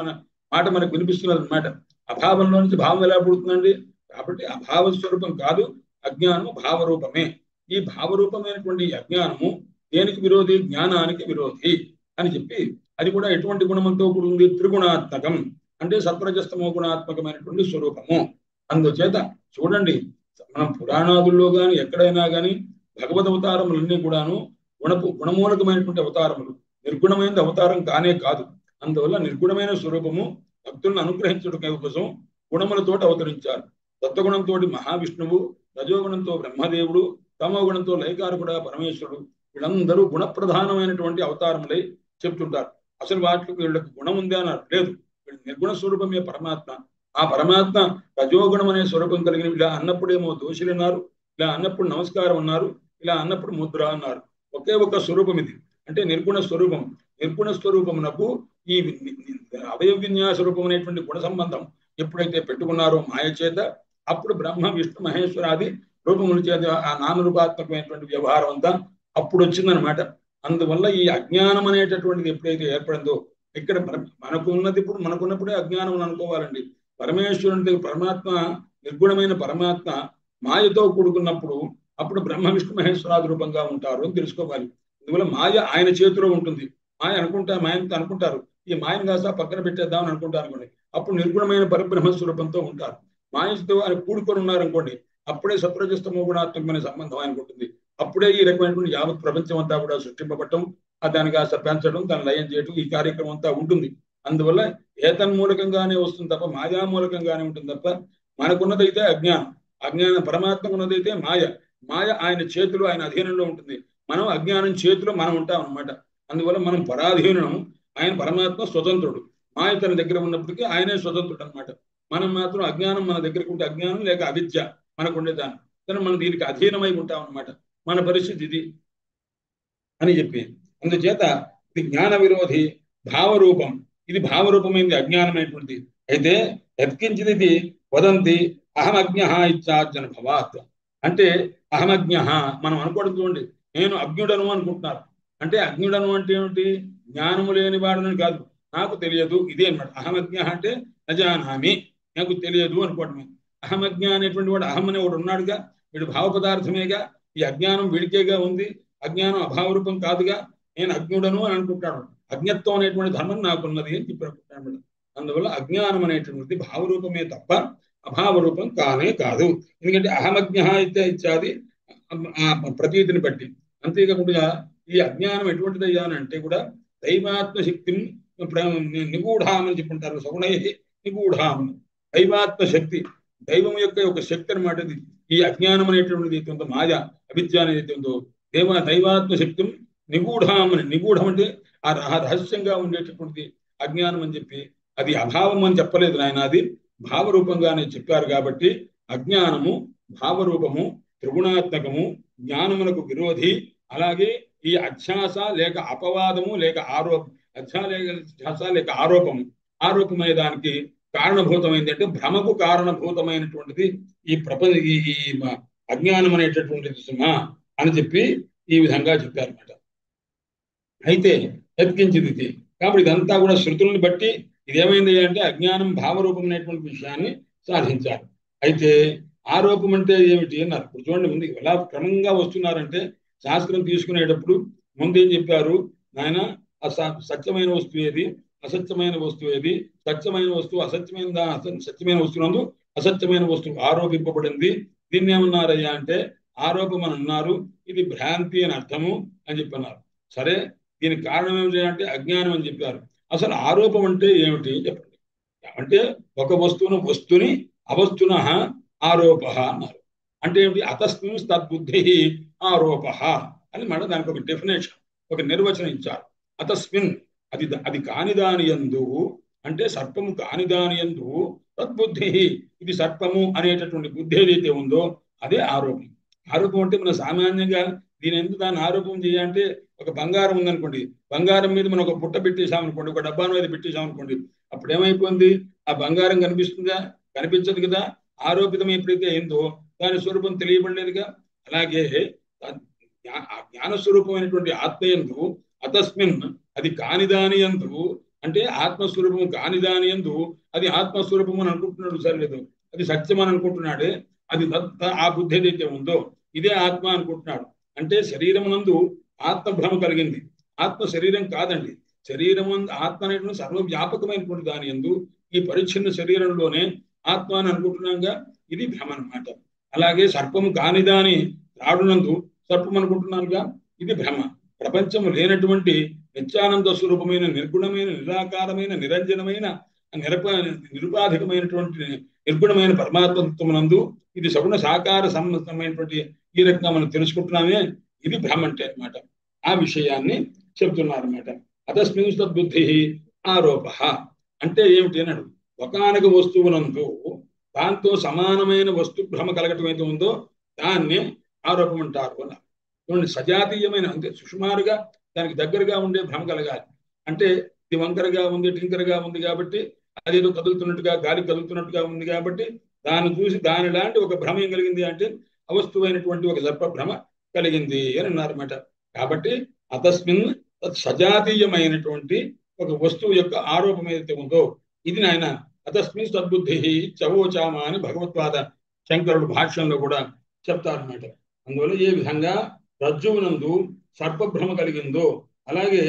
B: మాట మనకు వినిపిస్తున్నది అనమాట. అభావంలో నుంచి భావం ఎలా పుడుతుందండి? కాబట్టి అభావ స్వరూపం కాదు, అజ్ఞానము భావరూపమే. ఈ భావరూపమైనటువంటి అజ్ఞానము దేనికి విరోధి? జ్ఞానానికి విరోధి అని చెప్పి, అది కూడా ఎటువంటి గుణమంతో కూడింది? త్రిగుణాత్మకం అంటే సత్వరజస్తమో గుణాత్మకమైనటువంటి స్వరూపము. అందుచేత చూడండి, మనం పురాణాదుల్లో కానీ ఎక్కడైనా కానీ భగవద్ అవతారములన్నీ కూడాను గుణమూలకమైనటువంటి అవతారములు, నిర్గుణమైన అవతారం కానే కాదు. అందువల్ల నిర్గుణమైన స్వరూపము భక్తులను అనుగ్రహించడం కోసం గుణములతోటి అవతరించారు. సత్వగుణంతో మహావిష్ణువు, రజోగుణంతో బ్రహ్మదేవుడు, తమోగుణంతో లైకారకుడ పరమేశ్వరుడు, వీళ్ళందరూ గుణప్రధానమైనటువంటి అవతారములై చెప్తుంటారు. అసలు వాటికి వీళ్ళకి గుణం ఉంది అన్నారు, లేదు. నిర్గుణ స్వరూపమే పరమాత్మ. ఆ పరమాత్మ రజోగుణం అనే స్వరూపం కలిగిన ఇలా అన్నప్పుడేమో దోషులు అన్నారు, ఇలా అన్నప్పుడు నమస్కారం అన్నారు, ఇలా అన్నప్పుడు ముద్ర అన్నారు. ఒకే ఒక స్వరూపం ఇది, అంటే నిర్గుణ స్వరూపం. నిర్గుణ స్వరూపమునకు ఈ అవయవ విన్యాస రూపం అనేటువంటి గుణ సంబంధం ఎప్పుడైతే పెట్టుకున్నారో మాయ చేత, అప్పుడు బ్రహ్మ విష్ణు మహేశ్వరాది రూపముల చేత ఆ నామరూపాత్మకమైనటువంటి వ్యవహారం అంతా అప్పుడు వచ్చిందనమాట. అందువల్ల ఈ అజ్ఞానం అనేటటువంటిది ఎప్పుడైతే ఏర్పడిందో, ఇక్కడ మనకున్నది ఇప్పుడు మనకున్నప్పుడే అజ్ఞానం అనుకోవాలండి. పరమేశ్వరుని పరమాత్మ, నిర్గుణమైన పరమాత్మ మాయతో కూడుకున్నప్పుడు అప్పుడు బ్రహ్మ విష్ణు మహేశ్వరాది రూపంగా ఉంటారు అని తెలుసుకోవాలి. అందువల్ల మాయ ఆయన చేతిలో ఉంటుంది. మాయంతో అనుకుంటారు ఈ మాయను కాస్త పక్కన పెట్టేద్దాం అని అనుకుంటారు అనుకోండి, అప్పుడు నిర్గుణమైన పరబ్రహ్మ స్వరూపంతో ఉంటారు. మాయతో ఆయన కూడుకొని ఉన్నారనుకోండి, అప్పుడే సత్వరజస్తమో గుణాత్మకమైన సంబంధం ఆయనకు ఉంటుంది. అప్పుడే ఈ రకమైనటువంటి యావత్ ప్రపంచం అంతా కూడా సృష్టింపబట్టడం, దాన్ని కాస్త పెంచడం, దాన్ని లయం చేయడం, ఈ కార్యక్రమం అంతా ఉంటుంది. అందువల్ల ఏతన్మూలకంగానే వస్తుంది తప్ప మాయామూలకంగానే ఉంటుంది తప్ప మనకున్నదైతే అజ్ఞానం, అజ్ఞానం పరమాత్మకు ఉన్నదైతే మాయ. మాయ ఆయన చేతిలో, ఆయన అధీనంలో ఉంటుంది. మనం అజ్ఞానం చేతిలో మనం ఉంటాం అనమాట. అందువల్ల మనం పరాధీనం, ఆయన పరమాత్మ స్వతంత్రుడు. మాయ తన దగ్గర ఉన్నప్పటికీ ఆయనే స్వతంత్రుడు అనమాట. మనం మాత్రం అజ్ఞానం మన దగ్గరకు ఉంటే అజ్ఞానం లేక అవిద్య మనకు ఉండేదాన్ని, కానీ మనం దీనికి అధీనమై ఉంటాం అనమాట. మన పరిస్థితి ఇది అని చెప్పి, అందుచేత ఇది జ్ఞాన విరోధి భావరూపం. ఇది భావరూపమైంది, అజ్ఞానమైనటువంటిది. అయితే యత్కించిది వదంతి అహమజ్ఞ ఇత్యార్జన భవాత్. అంటే అహమజ్ఞ మనం అనుకోవడం చూడండి, నేను అజ్ఞుడను అనుకుంటున్నారు. అంటే అజ్ఞుడను అంటే ఏమిటి? జ్ఞానము లేని వాడని కాదు, నాకు తెలియదు, ఇదే అనమాట. అహమజ్ఞ అంటే నజానామి, నాకు తెలియదు అనుకోవటమే. అహమజ్ఞ అనేటువంటి వాడు, అహం అనే వాడు ఉన్నాడుగా, వీడు భావ పదార్థమేగా. ఈ అజ్ఞానం వీడికేగా ఉంది, అజ్ఞానం అభావరూపం కాదుగా. నేను అజ్ఞుడను అని అనుకుంటాను, అజ్ఞత్వం అనేటువంటి ధర్మం నాకున్నది అని చెప్పి అనుకుంటాను. అందువల్ల అజ్ఞానం అనేటువంటిది భావరూపమే తప్ప అభావరూపం కానే కాదు. ఎందుకంటే అహమజ్ఞ ఇత్యాది ప్రతీతిని బట్టి. అంతేకాకుండా ఈ అజ్ఞానం ఎటువంటిదయ్యా అని అంటే కూడా దైవాత్మ శక్తిని నిగూఢామని చెప్పుకుంటారు. సగుణై నిగూఢాం, దైవాత్మ శక్తి, దైవం యొక్క ఒక శక్తి అనమాట ఇది. ఈ అజ్ఞానం అనేటువంటిది అయితే ఉందో, మాయ అవిద్య అనేది ఉందో, దైవాత్మ శక్తి నిగూఢామని. నిగూఢం అంటే ఆ రహస్యంగా ఉండేటటువంటిది అజ్ఞానం అని చెప్పి, అది అభావం అని చెప్పలేదు నాయన, అది భావరూపంగానే చెప్పారు. కాబట్టి అజ్ఞానము భావరూపము, త్రిగుణాత్మకము, జ్ఞానమునకు విరోధి. అలాగే ఈ అధ్యాస లేక అపవాదము లేక ఆరోపం, అధ్యాస లేక ఆరోపము, ఆరోపమనే దానికి కారణభూతమైంది అంటే భ్రమకు కారణభూతమైనటువంటిది ఈ ఈ అజ్ఞానం అనేటటువంటిది సుమా అని చెప్పి ఈ విధంగా చెప్పారన్నమాట. అయితే యత్కించిది, కాబట్టి ఇదంతా కూడా శృతులను బట్టి ఇదేమైంది అంటే అజ్ఞానం భావరూపం అనేటువంటి విషయాన్ని సాధించారు. అయితే ఆరోపం అంటే ఏమిటి అన్నారు. ఇప్పుడు చూడండి, ముందు ఎలా క్రమంగా వస్తున్నారంటే, శాస్త్రం తీసుకునేటప్పుడు ముందేం చెప్పారు నాయన, సత్యమైన వస్తువు ఏది, అసత్యమైన వస్తువు ఏది, సత్యమైన వస్తువు అసత్యమైన సత్యమైన వస్తువునందు అసత్యమైన వస్తువు ఆరోపింపబడింది. దీన్ని ఏమన్నారయ్యా అంటే ఆరోపం అని అన్నారు, ఇది భ్రాంతి అని అర్థము అని చెప్పన్నారు. సరే, దీనికి కారణం ఏమిటి అంటే అజ్ఞానం అని చెప్పారు. అసలు ఆరోపం అంటే ఏమిటి చెప్పండి. అంటే ఒక వస్తుని అవస్తున ఆరోప అన్నారు. అంటే ఏమిటి? అతస్మిన్ తద్బుద్ధి ఆరోప అని మన దానికి ఒక డెఫినేషన్, ఒక నిర్వచనం ఇచ్చారు. అతస్మిన్, అది కానిదాని యందు, అంటే సర్పము కానిదాని యందు తద్బుద్ధి, ఇది సర్పము అనేటటువంటి బుద్ధి ఏదైతే ఉందో అదే ఆరోపం. ఆరోపం అంటే మనం సామాన్యంగా దీని ఎందుకు దాన్ని ఆరోపం చేయాలంటే, ఒక బంగారం ఉందనుకోండి, బంగారం మీద మనం ఒక బుట్ట పెట్టేసామనుకోండి, ఒక డబ్బాను మీద పెట్టేసామనుకోండి, అప్పుడు ఏమైపోయింది? ఆ బంగారం కనిపిస్తుందా? కనిపించదు కదా. ఆరోపితం ఎప్పుడైతే అయిందో దాని స్వరూపం తెలియబడలేదుగా. అలాగే జ్ఞానస్వరూపమైనటువంటి ఆత్మయందు అతస్మిన్, అది కానిదాని యందు, అంటే ఆత్మస్వరూపము కానిదాని యందు అది ఆత్మస్వరూపం అని అనుకుంటున్నాడు, సరిలేదు, అది సత్యం అని అనుకుంటున్నాడే, అది ఆ బుద్ధి ఏదైతే ఉందో ఇదే ఆత్మ అనుకుంటున్నాడు. అంటే శరీరమునందు ఆత్మభ్రమ కలిగింది. ఆత్మ శరీరం కాదండి. శరీరము ఆత్మ అనేటువంటి సర్వవ్యాపకమైనటువంటి దాని యందు ఈ పరిచ్ఛిన్న శరీరంలోనే ఆత్మ అని అనుకుంటున్నాగా, ఇది భ్రమ అనమాట. అలాగే సర్పము కానిదాని రాడునందు సర్పం అనుకుంటున్నానుగా, ఇది భ్రమ. ప్రపంచము లేనటువంటి నిత్యానంద స్వరూపమైన నిర్గుణమైన నిరాకారమైన నిరంజనమైన నిరుపాధికమైనటువంటి నిర్గుణమైన పరమాత్మత్వమునందు ఇది సగుణ సాకార సంబంధమైనటువంటి ఈ రకంగా మనం తెలుసుకుంటున్నామే, ఇది భ్రమ అంటే అనమాట. ఆ విషయాన్ని చెబుతున్నారు అనమాట. అతస్మిన్ తద్బుద్ధి ఆరోప అంటే ఏమిటి అన్నాడు. ఒకానొక వస్తువునందు దాంతో సమానమైన వస్తు భ్రమ కలగటం అయితే ఉందో దాన్ని ఆరోపం అంటారు అన్నారు. చూడండి, సజాతీయమైన అంటే సుషుమారుగా దానికి దగ్గరగా ఉండే భ్రమ కలగాలి. అంటే ఇది వంకరగా ఉంది, టింకరగా ఉంది కాబట్టి, అదేదో కదులుతున్నట్టుగా, గాలి కదులుతున్నట్టుగా ఉంది కాబట్టి దాన్ని చూసి దాని లాంటి ఒక భ్రమ ఏం కలిగింది అంటే అవస్తువైనటువంటి ఒక సర్ప భ్రమ కలిగింది అని అన్నారన్నమాట. కాబట్టి అతస్మిన్ సజాతీయమైనటువంటి ఒక వస్తువు యొక్క ఆరోపం ఏదైతే ఉందో ఇది నాయన అతస్మిన్ సద్బుద్ధి చవోచామ అని భగవత్పాద శంకరుడు భాష్యంలో కూడా చెప్తారన్నమాట. అందువల్ల ఏ విధంగా రజ్జువునందు సర్పభ్రమ కలిగిందో అలాగే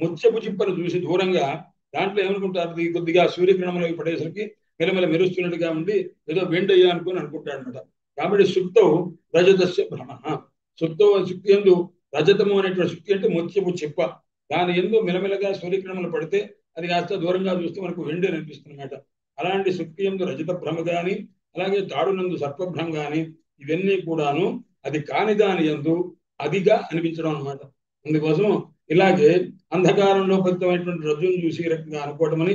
B: ముత్యపు చిప్పను చూసి దూరంగా దాంట్లో ఏమనుకుంటారు, ఇది కొద్దిగా సూర్యకిరణంలో పడేసరికి మెలమెల మెరుస్తున్నట్టుగా ఉండి ఏదో వెండయ్యా అనుకుని అనుకుంటాడు అనమాట. కాబట్టి సుప్తో రజతస్య భ్రమ, సుప్తో శుక్తి ఎందు రజతము అనేటువంటి శుక్తి అంటే ముత్యపు చిప్ప, దాని ఎందు మెలమెలగా సూర్యకిరణములు పడితే అది కాస్త దూరంగా చూస్తే మనకు వెండి అనిపిస్తుంది అనమాట. అలాంటి శుక్తి ఎందు రజత భ్రమ గాని, అలాగే తాడునందు సర్పభ్రమ గాని, ఇవన్నీ కూడాను అది కాని దాని ఎందు అదిగా అనిపించడం అనమాట. అందుకోసం ఇలాగే అంధకారంలో పతితమైనటువంటి రజ్జును చూసి ఈ రకంగా అనుకోవటం అని.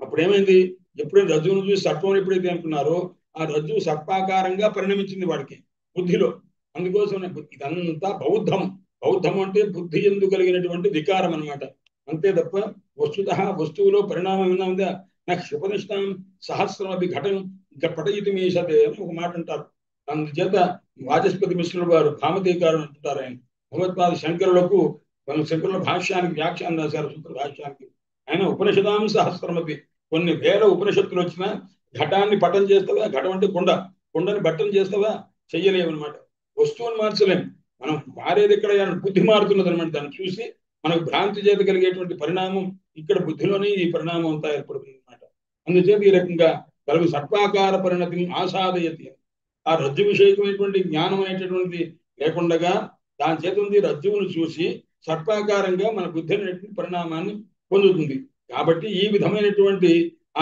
B: అప్పుడు ఏమైంది, ఎప్పుడైతే రజ్జును చూసి సర్పం ఎప్పుడైతే అనుకున్నారో ఆ రజ్జు సర్పాకారంగా పరిణమించింది వాడికి బుద్ధిలో. అందుకోసం ఇదంతా బౌద్ధం. బౌద్ధం అంటే బుద్ధి ఎందు కలిగినటువంటి వికారం అనమాట. అంతే తప్ప వస్తుత వస్తువులో పరిణామం ఏమైనా ఉందా? నాకు క్షిపనిష్టాం సహస్రం అభి ఘటం ఇంకా పటయితి మీసదే అని ఒక మాట అంటారు. అందుచేత వాచస్పతి మిశ్రులు వారు భామతీకారు అంటుంటారు. ఆయన భగవత్పాద శంకరులకు శంకరుల భాష్యానికి వ్యాఖ్యానం రాశారు. సూత్ర భాష్యానికి ఆయన ఉపనిషదాం సహస్రమపి, కొన్ని వేల ఉపనిషత్తులు వచ్చినా ఘటాన్ని పటం చేస్తావా, ఘటం అంటే కొండ, కొండని బట్టం చేస్తావా, చెయ్యలేము అనమాట. వస్తువుని మార్చలేము. మనం మారేది ఇక్కడ బుద్ధి మారుతున్నది అనమాట. దాన్ని చూసి మనకు భ్రాంతి చేత కలిగేటువంటి పరిణామం ఇక్కడ బుద్ధిలోనే ఈ పరిణామం అంతా ఏర్పడుతుంది అనమాట. అందుచేత ఈ రకంగా కలుగు సర్పాకార పరిణతిని ఆసాదయతి, ఆ రజ్జు విషయకమైనటువంటి జ్ఞానం అనేటటువంటిది లేకుండగా దాని చేత ఉంది రజ్జువును చూసి సర్పాకారంగా మన బుద్ధి అనేటువంటి పరిణామాన్ని పొందుతుంది. కాబట్టి ఈ విధమైనటువంటి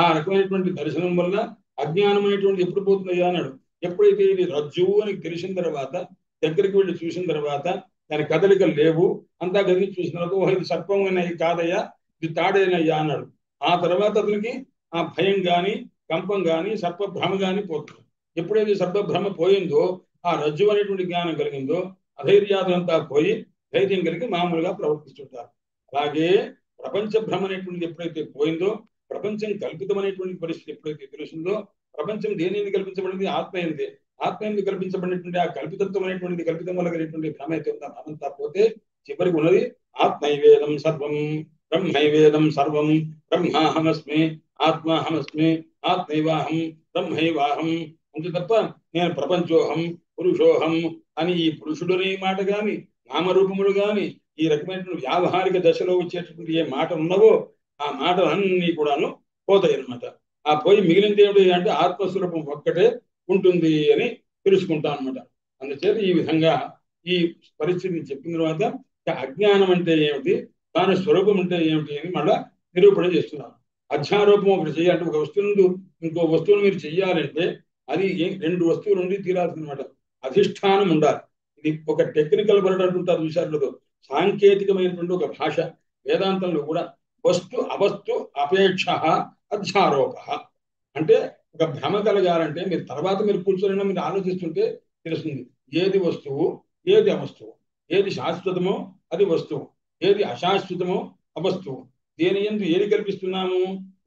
B: ఆ రకమైనటువంటి దర్శనం వల్ల అజ్ఞానం అనేటువంటి ఎప్పుడు పోతుందయ్యా అన్నాడు. ఎప్పుడైతే ఇది రజ్జువు అని తెలిసిన తర్వాత, దగ్గరికి వెళ్ళి చూసిన తర్వాత దాని కదలికలు లేవు, అంతా గదిలి చూసిన తర్వాత ఓహో ఇది సర్పం కాదయ్యా, ఇది తాడేనయ్యా అన్నాడు. ఆ తర్వాత అతనికి ఆ భయం గాని, కంపం గాని, సర్పభ్రమ గాని పోతుంది. ఎప్పుడైతే సర్పభ్రమ పోయిందో, ఆ రజ్జు అనేటువంటి జ్ఞానం కలిగిందో, అధైర్యాదంతా పోయి ధైర్యం కలిగి మామూలుగా ప్రవర్తిస్తుంటారు. అలాగే ప్రపంచ భ్రమ అనేటువంటిది ఎప్పుడైతే పోయిందో, ప్రపంచం కల్పితం అనేటువంటి పరిస్థితి ఎప్పుడైతే తెలిసిందో, ప్రపంచం దేనిని కల్పించబడింది, ఆత్మ ఏంది, ఆత్మ ఎందుకు కల్పించబడినటువంటి ఆ కల్పితత్వం అనేటువంటిది, కల్పితం వల్ల కలిగినటువంటి భ్రమ అయితే ఉందా, భ్రమంతా పోతే చివరికి ఉన్నది ఆత్మైవేదం సర్వం బ్రహ్మైవేదం సర్వం బ్రహ్మాహమస్మి ఆత్మాహమస్మి ఆత్మైవాహం బ్రహ్మైవాహం అంతే తప్ప నేను ప్రపంచోహం పురుషోహం అని ఈ పురుషుడనే మాట గాని, నామరూపములు గాని, ఈ రకమైనటువంటి వ్యావహారిక దశలో వచ్చేటటువంటి ఏ మాట ఉన్నవో ఆ మాటలన్నీ కూడాను పోతాయి అనమాట. ఆ పోయి మిగిలింది ఏమిటి అంటే ఆత్మస్వరూపం ఒక్కటే ఉంటుంది అని తెలుసుకుంటాం అనమాట. అందుచేత ఈ విధంగా ఈ పరిస్థితిని చెప్పిన తర్వాత అజ్ఞానం అంటే ఏమిటి, దాని స్వరూపం అంటే ఏమిటి అని మళ్ళా నిరూపణ చేస్తున్నాం. అధ్యారోపం ఒకటి చేయాలంటే, ఒక వస్తువు నుండి ఇంకో వస్తువును మీరు చెయ్యాలంటే అది రెండు వస్తువులు నుండి తీరాల్సిందన్నమాట. అధిష్టానం ఉండాలి. ఇది ఒక టెక్నికల్ వర్డ్ అంటుంటారు విషయాలతో, సాంకేతికమైనటువంటి ఒక భాష. వేదాంతంలో కూడా వస్తు అవస్తు అపేక్ష అధ్యారోప అంటే ఒక భ్రమ కలగాలంటే మీరు తర్వాత మీరు కూర్చొని మీరు ఆలోచిస్తుంటే తెలుస్తుంది ఏది వస్తువు ఏది అవస్తువు, ఏది శాశ్వతమో అది వస్తువు, ఏది అశాశ్వతమో అవస్తువు. దేని యందు ఏది కల్పిస్తున్నాము,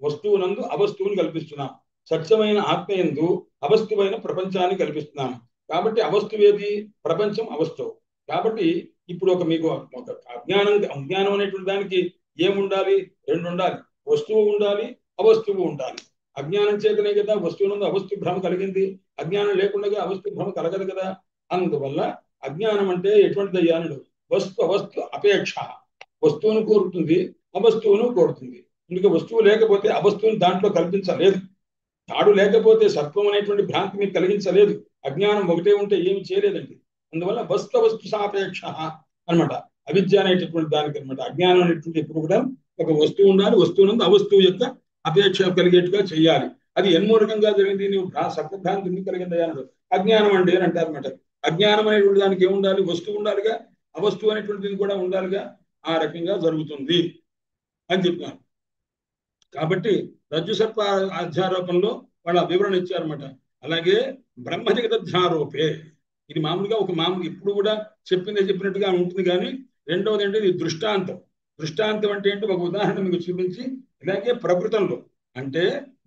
B: వస్తువునందు అవస్తువుని కల్పిస్తున్నాం. సత్యమైన ఆత్మ యందు అవస్తువైన ప్రపంచాన్ని కల్పిస్తున్నాం. కాబట్టి అవస్తువు ఏది, ప్రపంచం అవస్తువు. కాబట్టి ఇప్పుడు మీకు ఒక అజ్ఞానం అనేటువంటి దానికి ఏముండాలి, రెండు ఉండాలి, వస్తువు ఉండాలి, అవస్తువు ఉండాలి. అజ్ఞానం చేతనే కదా వస్తువునందు అవస్తు భ్రమ కలిగింది. అజ్ఞానం లేకుండా అవస్తు భ్రమ కలగదు కదా. అందువల్ల అజ్ఞానం అంటే ఎటువంటిది అయ్యానుడు, వస్తు అవస్తు అపేక్ష, వస్తువును కోరుతుంది, అవస్తువును కోరుతుంది. అందుకే వస్తువు లేకపోతే అవస్తువుని దాంట్లో కల్పించలేదు. తాడు లేకపోతే సత్వం అనేటువంటి భ్రాంతి మీకు కలిగించలేదు. అజ్ఞానం ఒకటే ఉంటే ఏమి చేయలేదండి. అందువల్ల వస్తు సాపేక్ష అనమాట. అవిద్య అనేటటువంటి దానికి అనమాట. అజ్ఞానం అనేటువంటి ఎప్పుడు కూడా ఒక వస్తువు ఉండాలి, వస్తువునందు అవస్తువు యొక్క అపేక్ష కలిగేట్టుగా చేయాలి. అది ఎన్మూలకంగా జరిగింది. నువ్వు సత్యభ్రాంతి ఎందుకు కలిగింది అన్నాడు, అజ్ఞానం అండి అని అంటారు అనమాట. అజ్ఞానం అనేటువంటి దానికి ఏముండాలి, వస్తువు ఉండాలిగా, అవస్తువు అనేటువంటిది కూడా ఉండాలిగా. ఆ రకంగా జరుగుతుంది అని చెప్పాను. కాబట్టి రజ్జు సర్ప అధ్యారోపంలో వాళ్ళ వివరణ ఇచ్చారన్నమాట. అలాగే బ్రహ్మ జగదధ్యారోపే, ఇది మామూలుగా ఒక మామూలు ఇప్పుడు కూడా చెప్పినట్టుగా ఉంటుంది. కానీ రెండవది అంటే ఇది దృష్టాంతం. దృష్టాంతం అంటే ఏంటి, ఒక ఉదాహరణ మీకు చూపించి, ఇలాగే ప్రకృతంలో అంటే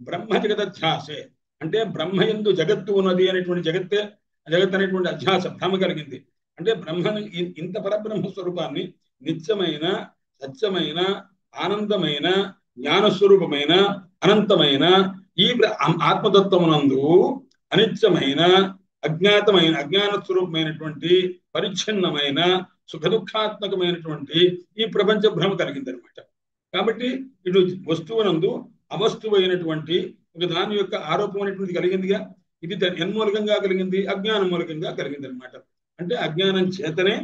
B: బ్రహ్మ జగదధ్యాసే అంటే బ్రహ్మయందు జగత్తు ఉన్నది అనేటువంటి జగత్ అనేటువంటి అధ్యాస భ్రమ కలిగింది. అంటే బ్రహ్మను ఇంత పరబ్రహ్మ స్వరూపాన్ని నిత్యమైన సత్యమైన ఆనందమైన జ్ఞానస్వరూపమైన అనంతమైన ఈ ఆత్మతత్వమునందు అనిత్యమైన అజ్ఞాన స్వరూపమైనటువంటి పరిచ్ఛిన్నమైన సుఖ దుఃఖాత్మకమైనటువంటి ఈ ప్రపంచ భ్రమ కలిగింది అనమాట. కాబట్టి ఇటు వస్తువునందు అవస్తువైనటువంటి ఒక దాని యొక్క ఆరోపం అనేటువంటిది కలిగిందిగా. ఇది ఎన్మూలకంగా కలిగింది, అజ్ఞానం మూలకంగా కలిగింది అనమాట. అంటే అజ్ఞానం చేతనే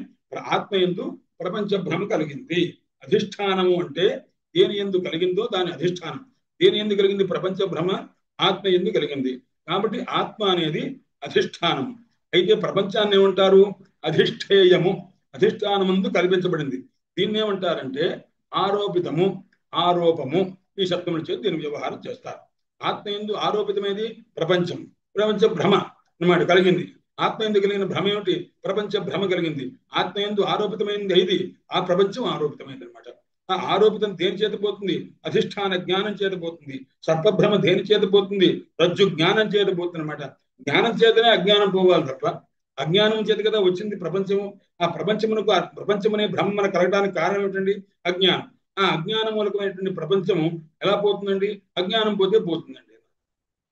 B: ఆత్మ యందు ప్రపంచ భ్రమ కలిగింది. అధిష్టానము అంటే దేని యందు కలిగిందో దాని అధిష్టానం. దేని యందు కలిగింది? ప్రపంచ భ్రమ ఆత్మ యందు కలిగింది. కాబట్టి ఆత్మ అనేది అధిష్టానం. అయితే ప్రపంచాన్ని ఏమంటారు? అధిష్ఠేయము, అధిష్టానమందు కల్పించబడింది. దీన్ని ఏమంటారంటే ఆరోపితము, ఆరోపము. ఈ శబ్దముల చేతి దీని వ్యవహారం చేస్తారు. ఆత్మ యందు ఆరోపితమేది ప్రపంచం, ప్రపంచ భ్రమ అన్నమాట కలిగింది. ఆత్మ యందు కలిగిన భ్రమ ఏమిటి? ప్రపంచ భ్రమ కలిగింది. ఆత్మ యందు ఆరోపితమైంది ఇది, ఆ ప్రపంచం ఆరోపితమైంది అనమాట. ఆ ఆరోపితం దేని చేత పోతుంది? అధిష్టాన జ్ఞానం చేత పోతుంది. సర్పభ్రమ దేని చేత పోతుంది? రజ్జు జ్ఞానం చేత పోతుంది అనమాట. జ్ఞానం చేతనే అజ్ఞానం పోవాలి తప్ప, అజ్ఞానం చేత కదా వచ్చింది ప్రపంచము. ఆ ప్రపంచమునకు, ఆ ప్రపంచం అనే భ్రమ మన కలగడానికి కారణం ఏంటండి? అజ్ఞానం. ఆ అజ్ఞానం మూలకమైనటువంటి ప్రపంచము ఎలా పోతుందండి? అజ్ఞానం పోతే పోతుందండి.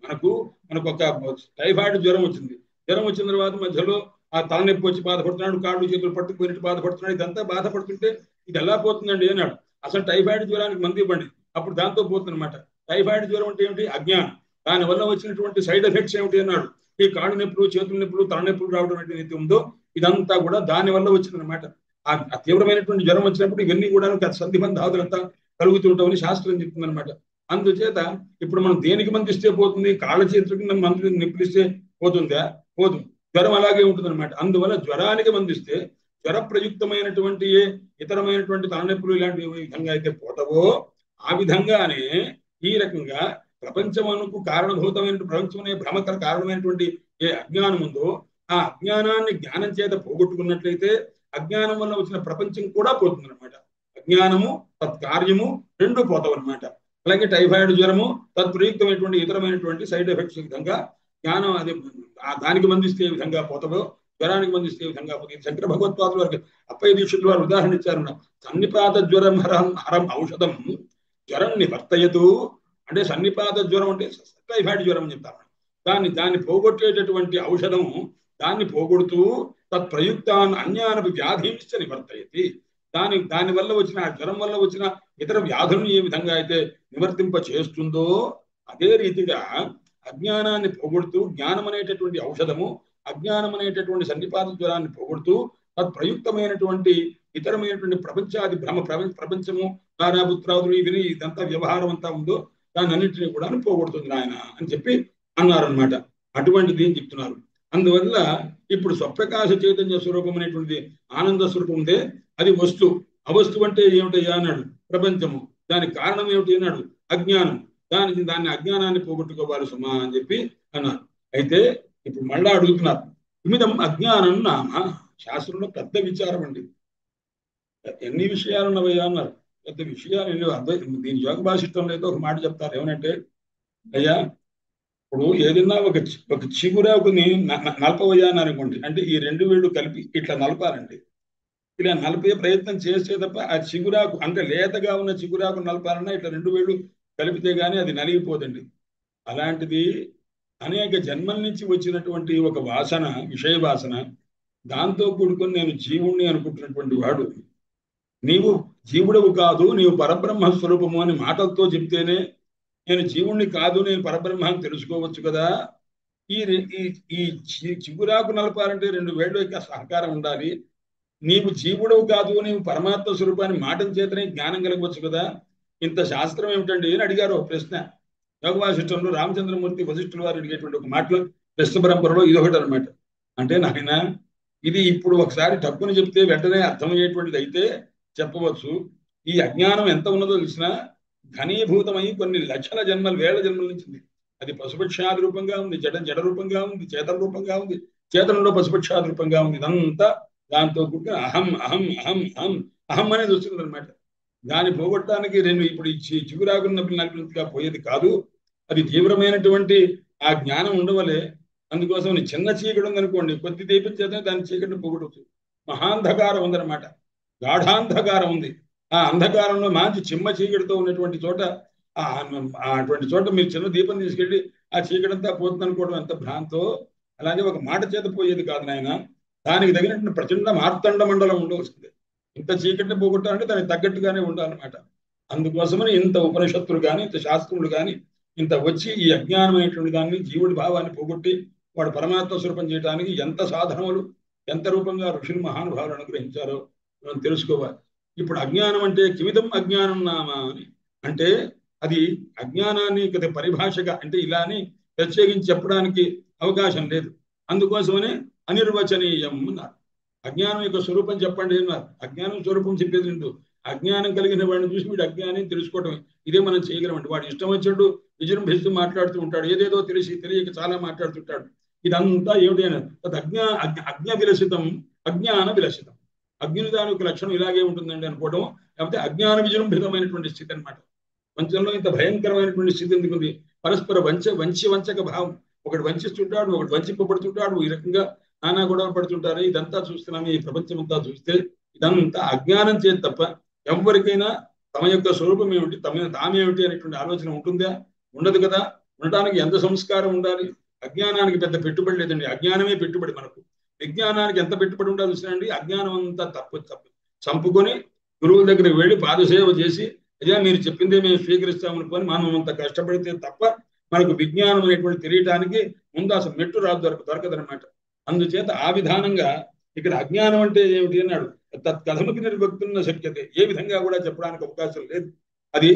B: మనకు మనకు ఒక టైఫాయిడ్ జ్వరం వచ్చింది. జ్వరం వచ్చిన తర్వాత మధ్యలో ఆ తలనొప్పి వచ్చి బాధపడుతున్నాడు, కాళ్ళు చేతులు పట్టుకుపోయినట్టు బాధపడుతున్నాడు. ఇదంతా బాధపడుతుంటే ఇది ఎలా పోతుందండి అన్నాడు. అసలు టైఫాయిడ్ జ్వరానికి మందు ఇవ్వండి, అప్పుడు దాంతో పోతుందన్నమాట. టైఫాయిడ్ జ్వరం అంటే ఏమిటి? అజ్ఞానం. దానివల్ల వచ్చినటువంటి సైడ్ ఎఫెక్ట్స్ ఏమిటి అన్నాడు. ఈ కాళ్ళు నొప్పులు, చేతుల నొప్పులు, తలనొప్పులు రావడం ఏదైతే ఉందో ఇదంతా కూడా దాని వల్ల వచ్చిందనమాట. ఆ తీవ్రమైనటువంటి జ్వరం వచ్చినప్పుడు ఇవన్నీ కూడా సంధిబంధాదులంతా కలుగుతూ ఉంటామని శాస్త్రం చెప్తుంది అనమాట. అందుచేత ఇప్పుడు మనం దేనికి మందిస్తే పోతుంది? కాళ్ళ చేతులకి మందు నిప్పులిస్తే పోతుందా? పోదు. జ్వరం అలాగే ఉంటుంది అనమాట. అందువల్ల జ్వరానికి మందిస్తే జ్వర ప్రయుక్తమైనటువంటి ఇతరమైనటువంటి తలనొప్పులు ఇలాంటి విధంగా అయితే పోతావో ఆ విధంగానే ఈ రకంగా ప్రపంచమునకు కారణభూతమైన ప్రపంచం అనే భ్రమకర కారణమైనటువంటి ఏ అజ్ఞానం ఉందో ఆ అజ్ఞానాన్ని జ్ఞానం చేత పోగొట్టుకున్నట్లయితే అజ్ఞానం వల్ల వచ్చిన ప్రపంచం కూడా పోతుంది అనమాట. అజ్ఞానము తత్కార్యము రెండు పోతావు అనమాట. అలాగే టైఫాయిడ్ జ్వరము తత్ప్రయుక్తమైనటువంటి ఇతరమైనటువంటి సైడ్ ఎఫెక్ట్స్ విధంగా జ్ఞానం అది దానికి మందిస్తే విధంగా పోతావో జ్వరానికి మందిస్తే విధంగా పోతుంది. శంకర భగవత్పాదుల వారికి అప్పయ్య దీక్షితుల వారు ఉదాహరణ ఇచ్చారు. సన్నిపాత జ్వరం హరం ఔషధం జ్వరం నివర్తయతు. అంటే సన్నిపాత జ్వరం అంటే టైఫాయిడ్ జ్వరం అని చెప్తారు. దాన్ని పోగొట్టేటటువంటి ఔషధము దాన్ని పోగొడుతూ తత్ప్రయుక్తాన్ అన్యానపు వ్యాధించ నివర్తయతి. దాని వల్ల వచ్చిన జ్వరం వల్ల వచ్చిన ఇతర వ్యాధులను ఏ విధంగా అయితే నివర్తింప చేస్తుందో అదే రీతిగా అజ్ఞానాన్ని పోగొడుతూ జ్ఞానం అనేటటువంటి ఔషధము అజ్ఞానం అనేటటువంటి సన్నిపాత జ్వరాన్ని పోగొడుతూ తత్ప్రయుక్తమైనటువంటి ఇతరమైనటువంటి ప్రపంచాది ప్రపంచము తారాపుత్రాదులు ఇవి ఇదంతా వ్యవహారం అంతా ఉందో దాని అన్నింటినీ కూడా పోగొడుతుంది ఆయన అని చెప్పి అన్నారనమాట. అటువంటిది అని చెప్తున్నారు. అందువల్ల ఇప్పుడు స్వప్రకాశ చైతన్య స్వరూపం అనేటువంటి ఆనంద స్వరూపం ఉందే అది వస్తు. అవస్తువు అంటే ఏమిటయ్యా అన్నాడు. ప్రపంచము. దానికి కారణం ఏమిటి అన్నాడు. అజ్ఞానం. దాన్ని అజ్ఞానాన్ని పోగొట్టుకోవాలి సుమా అని చెప్పి అన్నారు. అయితే ఇప్పుడు మళ్ళా అడుగుతున్నారు, ఇమిదం అజ్ఞానం నామ. శాస్త్రంలో పెద్ద విచారం అండి. ఎన్ని విషయాలు ఉన్నవయ్యా అన్నారు. పెద్ద విషయాలు దీని యోగ భాషిష్టంలో అయితే ఒక మాట చెప్తారు. ఏమనంటే అయ్యా ఇప్పుడు ఏదైనా ఒక చిగురాకుని నలపవయ్యా అని అనుకోండి. అంటే ఈ రెండు వేళ్ళు కలిపి ఇట్లా నలపాలండి. ఇలా నలిపే ప్రయత్నం చేస్తే తప్ప ఆ చిగురాకు అంటే లేతగా ఉన్న చిగురాకు నలపాలన్నా ఇట్లా రెండు వేళ్ళు కలిపితే గానీ అది నలిగిపోదండి. అలాంటిది అనేక జన్మల నుంచి వచ్చినటువంటి ఒక వాసన, విషయ వాసన, దాంతో కూడుకొని నేను జీవుణ్ణి అనుకుంటున్నటువంటి వాడు నీవు జీవుడవు కాదు, నీవు పరబ్రహ్మ స్వరూపము అని మాటలతో చెప్తేనే నేను జీవుణ్ణి కాదు, నేను పరబ్రహ్మాన్ని తెలుసుకోవచ్చు కదా. ఈ చిగురాకు నలపాలంటే రెండు వేళ్ళు యొక్క సహకారం ఉండాలి. నీవు జీవుడవు కాదు, నీవు పరమాత్మ స్వరూపాన్ని మాటల చేతనే జ్ఞానం కలగవచ్చు కదా. ఇంత శాస్త్రం ఏమిటండి అని అడిగారు ఒక ప్రశ్న. యోగ వాసిష్టంలో రామచంద్రమూర్తి వశిష్ఠుల వారు అడిగేటువంటి ఒక మాటలు ప్రశ్న పరంపరలో ఇదొకటి అనమాట. అంటే నాయన ఇది ఇప్పుడు ఒకసారి తప్పుని చెప్తే వెంటనే అర్థమయ్యేటువంటిది అయితే చెప్పవచ్చు. ఈ అజ్ఞానం ఎంత ఉన్నదో తెలిసినా ఘనీభూతమై కొన్ని లక్షల జన్మలు, వేల జన్మల నుంచి అది పశుపక్షాది రూపంగా ఉంది, జడ రూపంగా ఉంది, చేతన రూపంగా ఉంది, చేతనంలో పశుపక్షాది రూపంగా ఉంది. ఇదంతా దాంతో కూడుకుని అహం అహం అహం అహం అహం అనేది వస్తుంది అనమాట. దాన్ని పోగొట్టడానికి ఇప్పుడు ఈ చిగురాకున్న నలిపినట్టుగా పోయేది కాదు. అది తీవ్రమైనటువంటి ఆ జ్ఞానం ఉండవలే. అందుకోసం చిన్న చీకటి ఉందనుకోండి, కొద్ది దీపం చేతనే దాని చీకటిని పోగొట్టవచ్చు. మహాంధకారం ఉందన్నమాట, గాఢాంధకారం ఉంది. ఆ అంధకారంలో మంచి చిమ్మ చీకటితో ఉన్నటువంటి చోట అటువంటి చోట మీరు చిన్న దీపం తీసుకెళ్ళి ఆ చీకటంతా పోతుంది అనుకోవడం ఎంత భ్రాంతో. అలాగే ఒక మాట చేత పోయేది కాదు నాయన. దానికి తగినటువంటి ప్రచండ మార్తండ మండలం ఉండవలసింది. ఇంత చీకటిని పోగొట్టాలంటే దానికి తగ్గట్టుగానే ఉండాలన్నమాట. అందుకోసమని ఇంత ఉపనిషత్తులు కానీ ఇంత శాస్త్రములు కానీ ఇంత వచ్చి ఈ అజ్ఞానమైనటువంటి దాన్ని జీవుడి భావాన్ని పోగొట్టి వాడు పరమాత్మ స్వరూపం చేయడానికి ఎంత సాధనములు ఎంత రూపంగా ఋషులు మహానుభావులు అనుగ్రహించారో మనం తెలుసుకోవాలి. ఇప్పుడు అజ్ఞానం అంటే కిమిదం అజ్ఞానం నామా అని అంటే అది అజ్ఞానాన్ని కదా పరిభాషగా అంటే ఇలా అని ప్రత్యేకించి చెప్పడానికి అవకాశం లేదు. అందుకోసమనే అనిర్వచనీయం అన్నారు. అజ్ఞానం యొక్క స్వరూపం చెప్పండి అన్నారు. అజ్ఞానం స్వరూపం చెప్పేది ఏంటో అజ్ఞానం కలిగిన వాడిని చూసి వీడు అజ్ఞాని తెలుసుకోవటమే. ఇదే మనం చేయగలమండి. వాడు ఇష్టం వచ్చినట్టు విజృంభిస్తూ మాట్లాడుతూ ఉంటాడు, ఏదేదో తెలియక చాలా మాట్లాడుతుంటాడు. ఇదంతా ఏమిటి అని అజ్ఞ విలసితం అజ్ఞాన విలసితం. అగ్ని దాని యొక్క లక్షణం ఇలాగే ఉంటుందండి అనుకోవడం, లేకపోతే అజ్ఞాన విజృంభితమైనటువంటి స్థితి అనమాట. వంచనలో ఇంత భయంకరమైనటువంటి స్థితి ఎందుకుంది? పరస్పర వంచక భావం. ఒకటి వంచిస్తుంటాడు, ఒకటి వంచింపబడుతుంటాడు, ఈ రకంగా నానా గొడవలు పడుతుంటారు. ఇదంతా చూస్తున్నాము. ఈ ప్రపంచం అంతా చూస్తే ఇదంతా అజ్ఞానం చేతి తప్ప ఎవరికైనా తమ యొక్క స్వరూపం ఏమిటి, తామేమిటి అనేటువంటి ఆలోచన ఉంటుందా? ఉండదు కదా. ఉండటానికి ఎంత సంస్కారం ఉండాలి? అజ్ఞానానికి పెద్ద పెట్టుబడి లేదండి. అజ్ఞానమే పెట్టుబడి మనకు. విజ్ఞానానికి ఎంత పెట్టుబడి ఉండాలి చూసినండి. అజ్ఞానం అంతా తప్పు చంపుకొని గురువుల దగ్గరికి వెళ్ళి పాదసేవ చేసి అయ్యా మీరు చెప్పిందే మేము స్వీకరిస్తామనుకొని మనం అంత కష్టపడితే తప్ప మనకు విజ్ఞానం అనేటువంటి తెలియటానికి ముందు అసలు మెట్టు దొరకదనమాట. అందుచేత ఆ విధానంగా ఇక్కడ అజ్ఞానం అంటే ఏమిటి అన్నాడు. తత్కథముకి నిర్వక్తున్న శక్యతే. ఏ విధంగా కూడా చెప్పడానికి అవకాశం లేదు. అది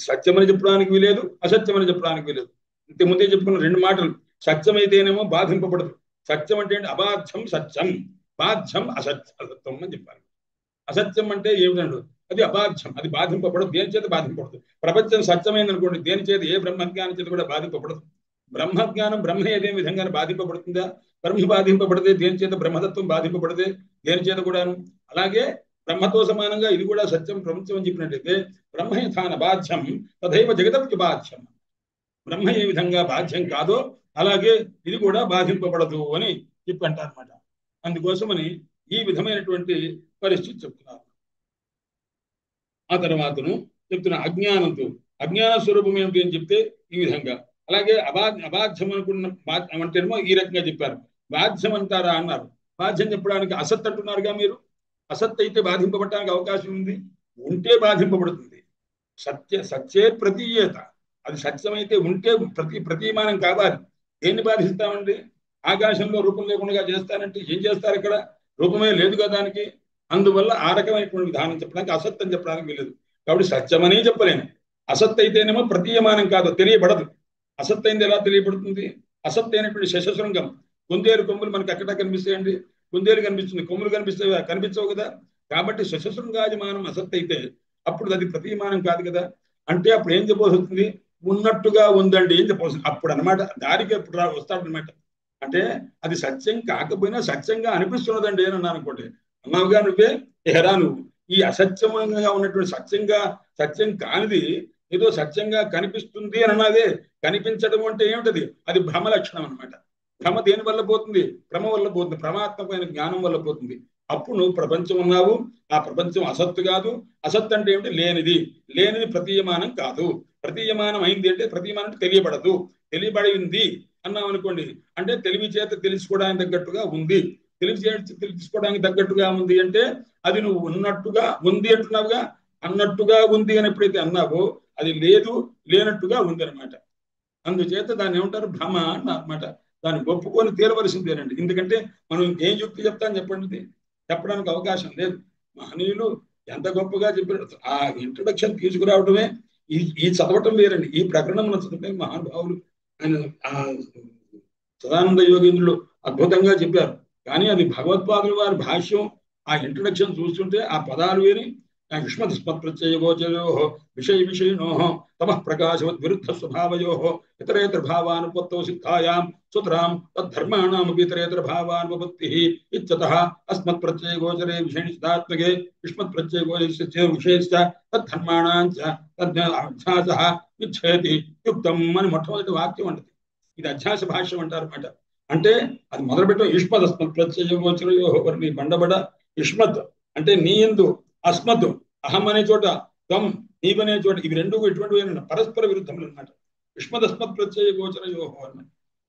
B: సత్యమని చెప్పడానికి వీలేదు, అసత్యమని చెప్పడానికి వీలేదు. ఇంత ముందే చెప్పుకున్న రెండు మాటలు. సత్యమైతేనేమో బాధింపబడదు. సత్యం అంటే అబాధ్యం సత్యం, బాధ్యం అసత్యం అని చెప్పాలి. అసత్యం అంటే ఏమిటండు? అది అబాధ్యం, అది బాధింపబడదు. దేని చేత బాధింపబడదు? ప్రపంచం సత్యమైంది అనుకోండి, దేని చేత ఏ బ్రహ్మజ్ఞానం చేత కూడా బాధింపబడదు. బ్రహ్మజ్ఞానం బ్రహ్మ ఏదేం విధంగా బాధింపబడుతుందా? బ్రహ్మ బాధింపబడితే దేని చేత బ్రహ్మతత్వం బాధింపబడితే దేని చేత కూడాను. అలాగే బ్రహ్మతో సమానంగా ఇది కూడా సత్యం ప్రపంచం అని చెప్పినట్టయితే బ్రహ్మ యథాన బాధ్యం తథైవ జగదప్య బాధ్యం. బ్రహ్మ ఏ విధంగా బాధ్యం కాదో అలాగే ఇది కూడా బాధింపబడదు అని చెప్పి అంటారనమాట. అందుకోసమని ఈ విధమైనటువంటి పరిస్థితి చెప్తున్నారు. ఆ తర్వాతను చెప్తున్న అజ్ఞానంతో అజ్ఞాన స్వరూపం ఏమిటి అని చెప్తే ఈ విధంగా. అలాగే అబాధ్యం అనుకున్న అంటేమో ఈ రకంగా చెప్పారు. బాధ్యం అంటారా అన్నారు. బాధ్యం చెప్పడానికి అసత్ అంటున్నారుగా మీరు. అసత్ అయితే బాధింపబడటానికి అవకాశం ఉంది, ఉంటే బాధింపబడుతుంది. సత్యే ప్రతీయత. అది సత్యమైతే ఉంటే ప్రతీమానం కావాలి. దేన్ని బాధిస్తామండి? ఆకాశంలో రూపం లేకుండా చేస్తానంటే ఏం చేస్తారు? ఇక్కడ రూపమే లేదుగా దానికి. అందువల్ల ఆ రకమైనటువంటి విధానం చెప్పడానికి అసత్ అని చెప్పడానికి వీలేదు. కాబట్టి సత్యమనే చెప్పలేను. అసత్ అయితేనేమో ప్రతీయమానం కాదు, తెలియబడదు. అసత్ అయింది ఎలా తెలియబడుతుంది? అసత్ అయినటువంటి శశశృంగం, కుందేలు కొమ్ములు మనకు అక్కడ కనిపిస్తాయండి. కుందేలు కనిపిస్తుంది, కొమ్ములు కనిపించవు కదా. కాబట్టి శశశృంగాదిమానం అసత్ అయితే అప్పుడు అది ప్రతీమానం కాదు కదా. అంటే అప్పుడు ఏం చెప్పవలసింది? ఉన్నట్టుగా ఉందండి ఏం చెప్పవలసింది అప్పుడు అనమాట. దారికి ఎప్పుడు వస్తాడనమాట. అంటే అది సత్యం కాకపోయినా సత్యంగా అనిపిస్తున్నదండి అని అన్నాను అనుకోండి. అన్నావుగా నువ్వే ఎహరా నువ్వు. ఈ అసత్యంగా ఉన్నటువంటి సత్యం కానిది ఏదో సత్యంగా కనిపిస్తుంది అని అన్నదే. కనిపించడం అంటే ఏమిటది? అది భ్రమ లక్షణం అనమాట. భ్రమ దేని వల్ల పోతుంది? భ్రమ వల్ల పోతుంది, ప్రమాత్మకమైన జ్ఞానం వల్ల పోతుంది. అప్పుడు నువ్వు ప్రపంచం ఉన్నావు, ఆ ప్రపంచం అసత్తు కాదు. అసత్ అంటే ఏమిటి? లేనిది ప్రతీయమానం కాదు. ప్రతీయమానం అయింది అంటే ప్రతీయమానం అంటే తెలియబడదు. తెలియబడింది అన్నాం అనుకోండి, అంటే తెలివి చేత తెలుసుకోవడానికి తగ్గట్టుగా ఉంది. తెలుసుకోవడానికి తగ్గట్టుగా ఉంది అంటే అది నువ్వు ఉన్నట్టుగా ఉంది అంటున్నావుగా. అన్నట్టుగా ఉంది అని ఎప్పుడైతే అన్నావో అది లేనట్టుగా ఉంది అనమాట. అందుచేత దాన్ని ఏమంటారు? భ్రమ అన్నమాట. దాన్ని ఒప్పుకొని తీరవలసిందేనండి. ఎందుకంటే మనం ఏం యుక్తి చెప్తాను చెప్పండి, చెప్పడానికి అవకాశం లేదు. మహనీయులు ఎంత గొప్పగా చెప్పారు. ఆ ఇంట్రొడక్షన్ తీసుకురావడమే ఈ చదవటం వేరండి. ఈ ప్రకరణం చదవటం మహానుభావులు ఆయన సదానంద యోగేంద్రులు అద్భుతంగా చెప్పారు. కానీ అది భగవత్పాదుల వారి భాష్యం. ఆ ఇంట్రొడక్షన్ చూస్తుంటే ఆ పదాలు వేరి యుష్మతస్మత్ ప్రత్యయ గోచరో విషయ విషయినో తమః ప్రకాశవత్ విరుద్ధ స్వభావయో ఇతరేతర భావానుపత్తౌ సిద్ధాయాం సుతరాం తద్ధర్మాణామపి ఇతరేతర భావానుపత్తి ఇత్యతః అస్మత్ ప్రత్యయ గోచరే విషయనిష్టాత్మకే యుష్మత్ ప్రత్యయ గోచర విషయశ్చ తద్ధర్మాణాంచ తద్ధ్యాసః విచ్ఛేతి యుక్తం అని మొట్టమొదటి వాక్యం అంటది. ఇది అధ్యాస భాష్యం అంటారు అన్నమాట. అంటే అది మొదలుపెట్ట యుష్మత్ అస్మత్ ప్రత్యయ గోచరయో నీ బండబడ. యుష్మత్ అంటే నీ యందు, అస్మత్ అహం అనే చోట, త్వం నీవనే చోట, ఇవి రెండు ఎటువంటి పరస్పర విరుద్ధములు అన్నమాట. యుష్మదస్మత్ ప్రత్యయ గోచరయో అన్నమాట.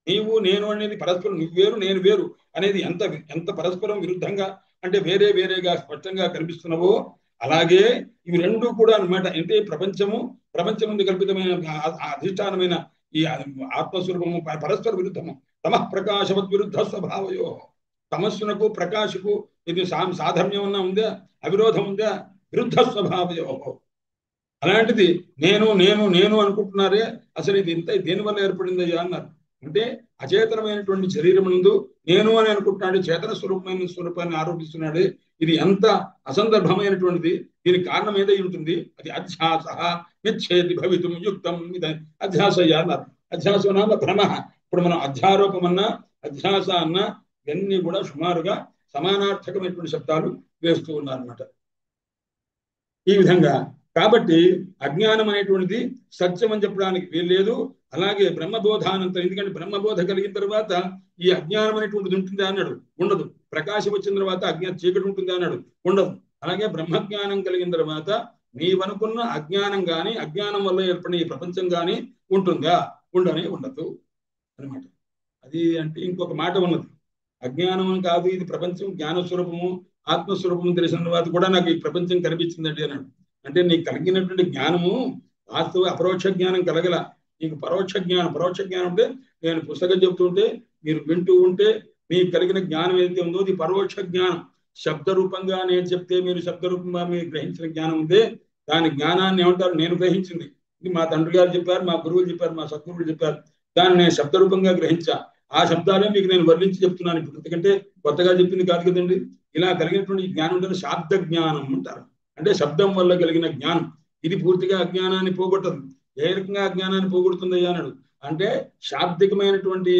B: నీవు నేను అనేది పరస్పరం, నువ్వు వేరు నేను వేరు అనేది ఎంత పరస్పరం విరుద్ధంగా అంటే వేరేగా స్పష్టంగా కనిపిస్తున్నావో అలాగే ఇవి రెండు కూడా అన్నమాట. అంటే ప్రపంచం నుండి కల్పితమైన అధిష్టానమైన ఈ ఆత్మస్వరూపము పరస్పర విరుద్ధము. తమః ప్రకాశవత్ విరుద్ధ స్వభావయో. తమస్సునకు ప్రకాశకు ఇది సాధర్మ్యం ఉన్న ఉందా, అవిరోధం ఉందా? విరుద్ధ స్వభావయో. అలాంటిది నేను నేను నేను అనుకుంటున్నారే, అసలు ఇది ఇంత దేనివల్ల ఏర్పడిందయ్యా అన్నారు. అంటే అచేతనమైనటువంటి శరీరం ముందు నేను అని అనుకుంటున్నాడు, చేతన స్వరూపాన్ని ఆరోపిస్తున్నాడు. ఇది ఎంత అసందర్భమైనటువంటిది. దీనికి కారణం ఏదై ఉంటుంది? అది అధ్యాస మిచ్ఛేది భవితుం యుక్తం. ఇది అధ్యాసయ్యా అన్నారు. అధ్యాస నామ భ్రమ. ఇప్పుడు మనం అధ్యారోపం అన్నా అధ్యాస అన్నా ఇవన్నీ కూడా సుమారుగా సమానార్థకమైనటువంటి శబ్దాలు వేస్తూ ఉన్నారన్నమాట. ఈ విధంగా కాబట్టి అజ్ఞానం అనేటువంటిది సత్యం అని చెప్పడానికి వీల్లేదు. అలాగే బ్రహ్మబోధానంతరం, ఎందుకంటే బ్రహ్మబోధ కలిగిన తర్వాత ఈ అజ్ఞానం అనేటువంటిది ఉంటుందా అన్నాడు, ఉండదు. ప్రకాశం వచ్చిన తర్వాత చీకటి ఉంటుందా అన్నాడు, ఉండదు. అలాగే బ్రహ్మజ్ఞానం కలిగిన తర్వాత నీవనుకున్న అజ్ఞానం కానీ అజ్ఞానం వల్ల ఏర్పడిన ఈ ప్రపంచం కానీ ఉంటుందా? ఉండదు అనమాట. అది అంటే ఇంకొక మాట ఉన్నది. అజ్ఞానం కాదు ఇది ప్రపంచం, జ్ఞానస్వరూపము ఆత్మస్వరూపము తెలిసిన తర్వాత కూడా నాకు ఈ ప్రపంచం కనిపించిందండి అన్నాడు. అంటే నీకు కలిగినటువంటి జ్ఞానము వాస్తవ అపరోక్ష జ్ఞానం కలగల, నీకు పరోక్ష జ్ఞానం అంటే నేను పుస్తకం చెబుతుంటే మీరు వింటూ ఉంటే మీకు కలిగిన జ్ఞానం ఏదైతే ఉందో అది పరోక్ష జ్ఞానం. శబ్ద రూపంగా నేను చెప్తే మీరు శబ్ద రూపంగా మీరు గ్రహించిన జ్ఞానం ఉందే, దాని జ్ఞానాన్ని ఏమంటారు? నేను గ్రహించింది. ఇది మా తండ్రి గారు చెప్పారు, మా గురువులు చెప్పారు, మా సద్గురువులు చెప్పారు. దాన్ని నేను శబ్ద రూపంగా గ్రహించా. ఆ శబ్దాలే మీకు నేను వర్ణించి చెప్తున్నాను ఇప్పుడు, ఎందుకంటే కొత్తగా చెప్పింది కాదు కదండి. ఇలా కలిగినటువంటి జ్ఞానం ఉంటుంది శాబ్ద జ్ఞానం అంటారు. అంటే శబ్దం వల్ల కలిగిన జ్ఞానం. ఇది పూర్తిగా అజ్ఞానాన్ని పోగొట్టదు. ఏ రకంగా అజ్ఞానాన్ని పోగొడుతుంది అన్నాడు అంటే శాబ్దికమైనటువంటి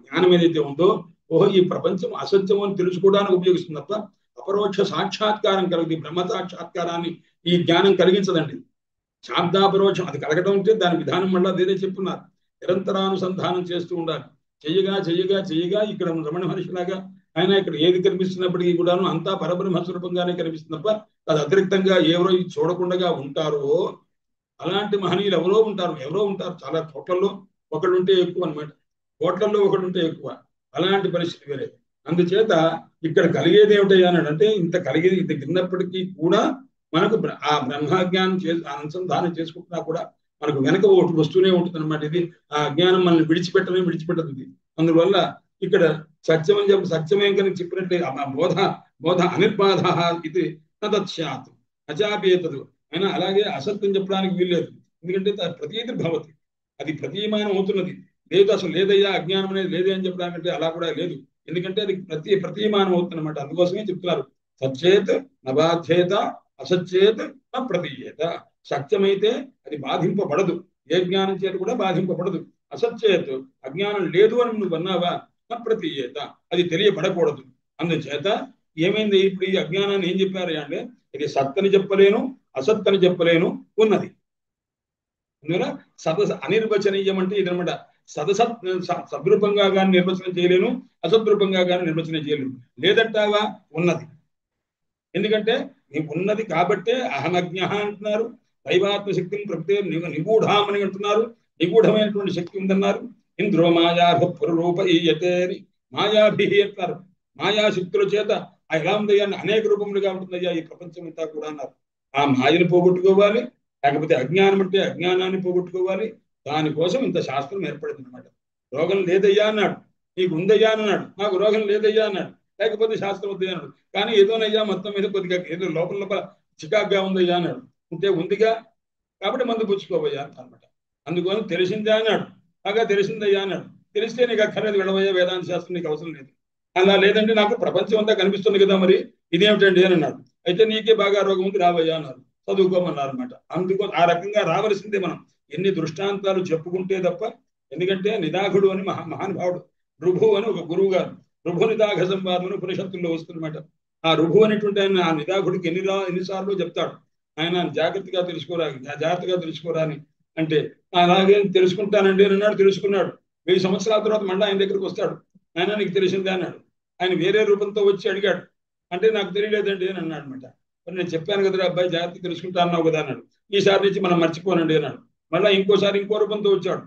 B: జ్ఞానం ఏదైతే ఉందో, ఓహో ఈ ప్రపంచం అసత్యం అని తెలుసుకోవడానికి ఉపయోగిస్తుంది తప్ప అపరోక్ష సాక్షాత్కారం కలిగి బ్రహ్మ సాక్షాత్కారాన్ని ఈ జ్ఞానం కలిగించదండి. శాబ్దాపరోక్షం అది కలగడం అంటే దాని విధానం వల్ల అదేదే చెప్తున్నారు. నిరంతరానుసంధానం చేస్తూ ఉండాలి. చెయ్యగా ఇక్కడ రమణ మహర్షిలాగా ఆయన ఇక్కడ ఏది కనిపిస్తున్నప్పటికీ కూడాను అంతా పరబ్రహ్మ స్వరూపంగానే కనిపిస్తుంది తప్ప అది అతిరిక్తంగా ఎవరో చూడకుండా ఉంటారో అలాంటి మహనీయులు ఎవరో ఉంటారు. చాలా కోట్లలో ఒకళ్ళు ఉంటే ఎక్కువ అనమాట. కోట్లలో ఒకడు ఉంటే ఎక్కువ. అలాంటి పరిస్థితి వేరే. అందుచేత ఇక్కడ కలిగేది ఏమిటయ్యా అన్నాడు అంటే ఇంత కలిగేది ఇంత విన్నప్పటికీ కూడా మనకు ఆ బ్రహ్మజ్ఞానం అనుసంధానం చేసుకుంటున్నా కూడా మనకు వెనక ఒకటి వస్తూనే ఉంటుంది అనమాట. ఇది ఆ అజ్ఞానం మనల్ని విడిచిపెట్టదు ఇది. అందువల్ల ఇక్కడ సత్యం అని చెప్పి సత్యమేం కనుక చెప్పినట్లే బోధ అనిర్బాధ ఇది తత్స్యాత్ అచాపేతదు అయినా అలాగే అసత్యం చెప్పడానికి వీల్లేదు. ఎందుకంటే ప్రతీతి భవతి, అది ప్రతీయమానం అవుతున్నది. లేదు అసలు లేదయ్యా అజ్ఞానం అనేది లేదే అని చెప్పడానికంటే అలా కూడా లేదు. ఎందుకంటే అది ప్రతీయమానం అవుతుందన్నమాట. అందుకోసమే చెప్తున్నారు సచ్చేత్ నబాధ్యేత అసచ్చేత్ న ప్రతీయేత. సత్యమైతే అది బాధింపబడదు, ఏ జ్ఞానం చేత కూడా బాధింపబడదు. అసచ్చేత్ అజ్ఞానం లేదు అని నువ్వు అన్నావా, న ప్రతీయేత అది తెలియబడకూడదు. అందుచేత ఏమైంది ఇప్పుడు ఈ అజ్ఞానాన్ని ఏం చెప్పారు అంటే ఇది సత్తని చెప్పలేను అసత్తని చెప్పలేను ఉన్నది. అందువల్ల అనిర్వచనీయం అంటే ఇదనమాట. సద్రూపంగా కానీ నిర్వచనం చేయలేను, అసద్రూపంగా కానీ నిర్వచనం చేయలేను. లేదంటావా ఉన్నది. ఎందుకంటే నీకు ఉన్నది కాబట్టే అహమజ్ఞ అంటున్నారు. దైవాత్మ శక్తిని ప్రకృతి నిగూఢామని అంటున్నారు. నిగూఢమైనటువంటి శక్తి ఉందన్నారు. ఇంద్రో మాయాభ పురరూప ఈయతే అని మాయాభి అంటున్నారు. మాయాశక్తుల చేత ఎలా ఉందయ్యా అనేక రూపములుగా ఉంటుందయ్యా ఈ ప్రపంచం అంతా కూడా అన్నారు. ఆ మాయను పోగొట్టుకోవాలి, లేకపోతే అజ్ఞానం అంటే అజ్ఞానాన్ని పోగొట్టుకోవాలి. దానికోసం ఇంత శాస్త్రం ఏర్పడింది అనమాట. రోగం లేదయ్యా అన్నాడు, నీకు ఉందయ్యా అన్నాడు. నాకు రోగం లేదయ్యా అన్నాడు, లేకపోతే శాస్త్రం వద్దయ్యా అన్నాడు. కానీ ఏదోనయ్యా మొత్తం మీద కొద్దిగా ఏదో లోపల చికాగ్గా ఉందయ్యా అన్నాడు. ఉంటే ఉందిగా కాబట్టి మందు పుచ్చుకోవయ్యా అనమాట. అందుకోసం తెలిసిందా అన్నాడు, బాగా తెలిసిందయ్యా అన్నాడు. తెలిస్తే నీకు అక్కర్లేదు వెళ్ళవయ్యా, వేదాంత శాస్త్రం నీకు అవసరం లేదు. అలా లేదంటే నాకు ప్రపంచం అంతా కనిపిస్తుంది కదా, మరి ఇదేమిటండి అని అన్నాడు. అయితే నీకే బాగా రోగం ఉంది రావయ్యా అన్నారు, చదువుకోమన్నారు అనమాట. అందుకో ఆ రకంగా రావలసిందే మనం ఎన్ని దృష్టాంతాలు చెప్పుకుంటే తప్ప. ఎందుకంటే నిదాఘుడు అని మహానుభావుడు రుభు అని ఒక గురువు గారు, రుభు నిదాఘ సంవాదం అని ఉపనిషత్తుల్లో వస్తుందన్నమాట. ఆ రుభు అనేటువంటి ఆయన ఆ నిదాఘుడికి ఎన్నిసార్లు చెప్తాడు, ఆయన జాగ్రత్తగా తెలుసుకోరా అని. అంటే అలాగే తెలుసుకుంటానండి అని అన్నాడు. తెలుసుకున్నాడు. 1000 సంవత్సరాల తర్వాత మళ్ళీ ఆయన దగ్గరికి వస్తాడు. ఆయన నీకు తెలిసిందే అన్నాడు. ఆయన వేరే రూపంతో వచ్చి అడిగాడు. అంటే నాకు తెలియలేదండి అని అన్నాడు అనమాట. మరి నేను చెప్పాను కదా అబ్బాయి జాగ్రత్త తెలుసుకుంటా అన్నావు కదా అన్నాడు. ఈసారి నుంచి మనం మర్చిపోనండి అన్నాడు. మళ్ళీ ఇంకోసారి ఇంకో రూపంతో వచ్చాడు.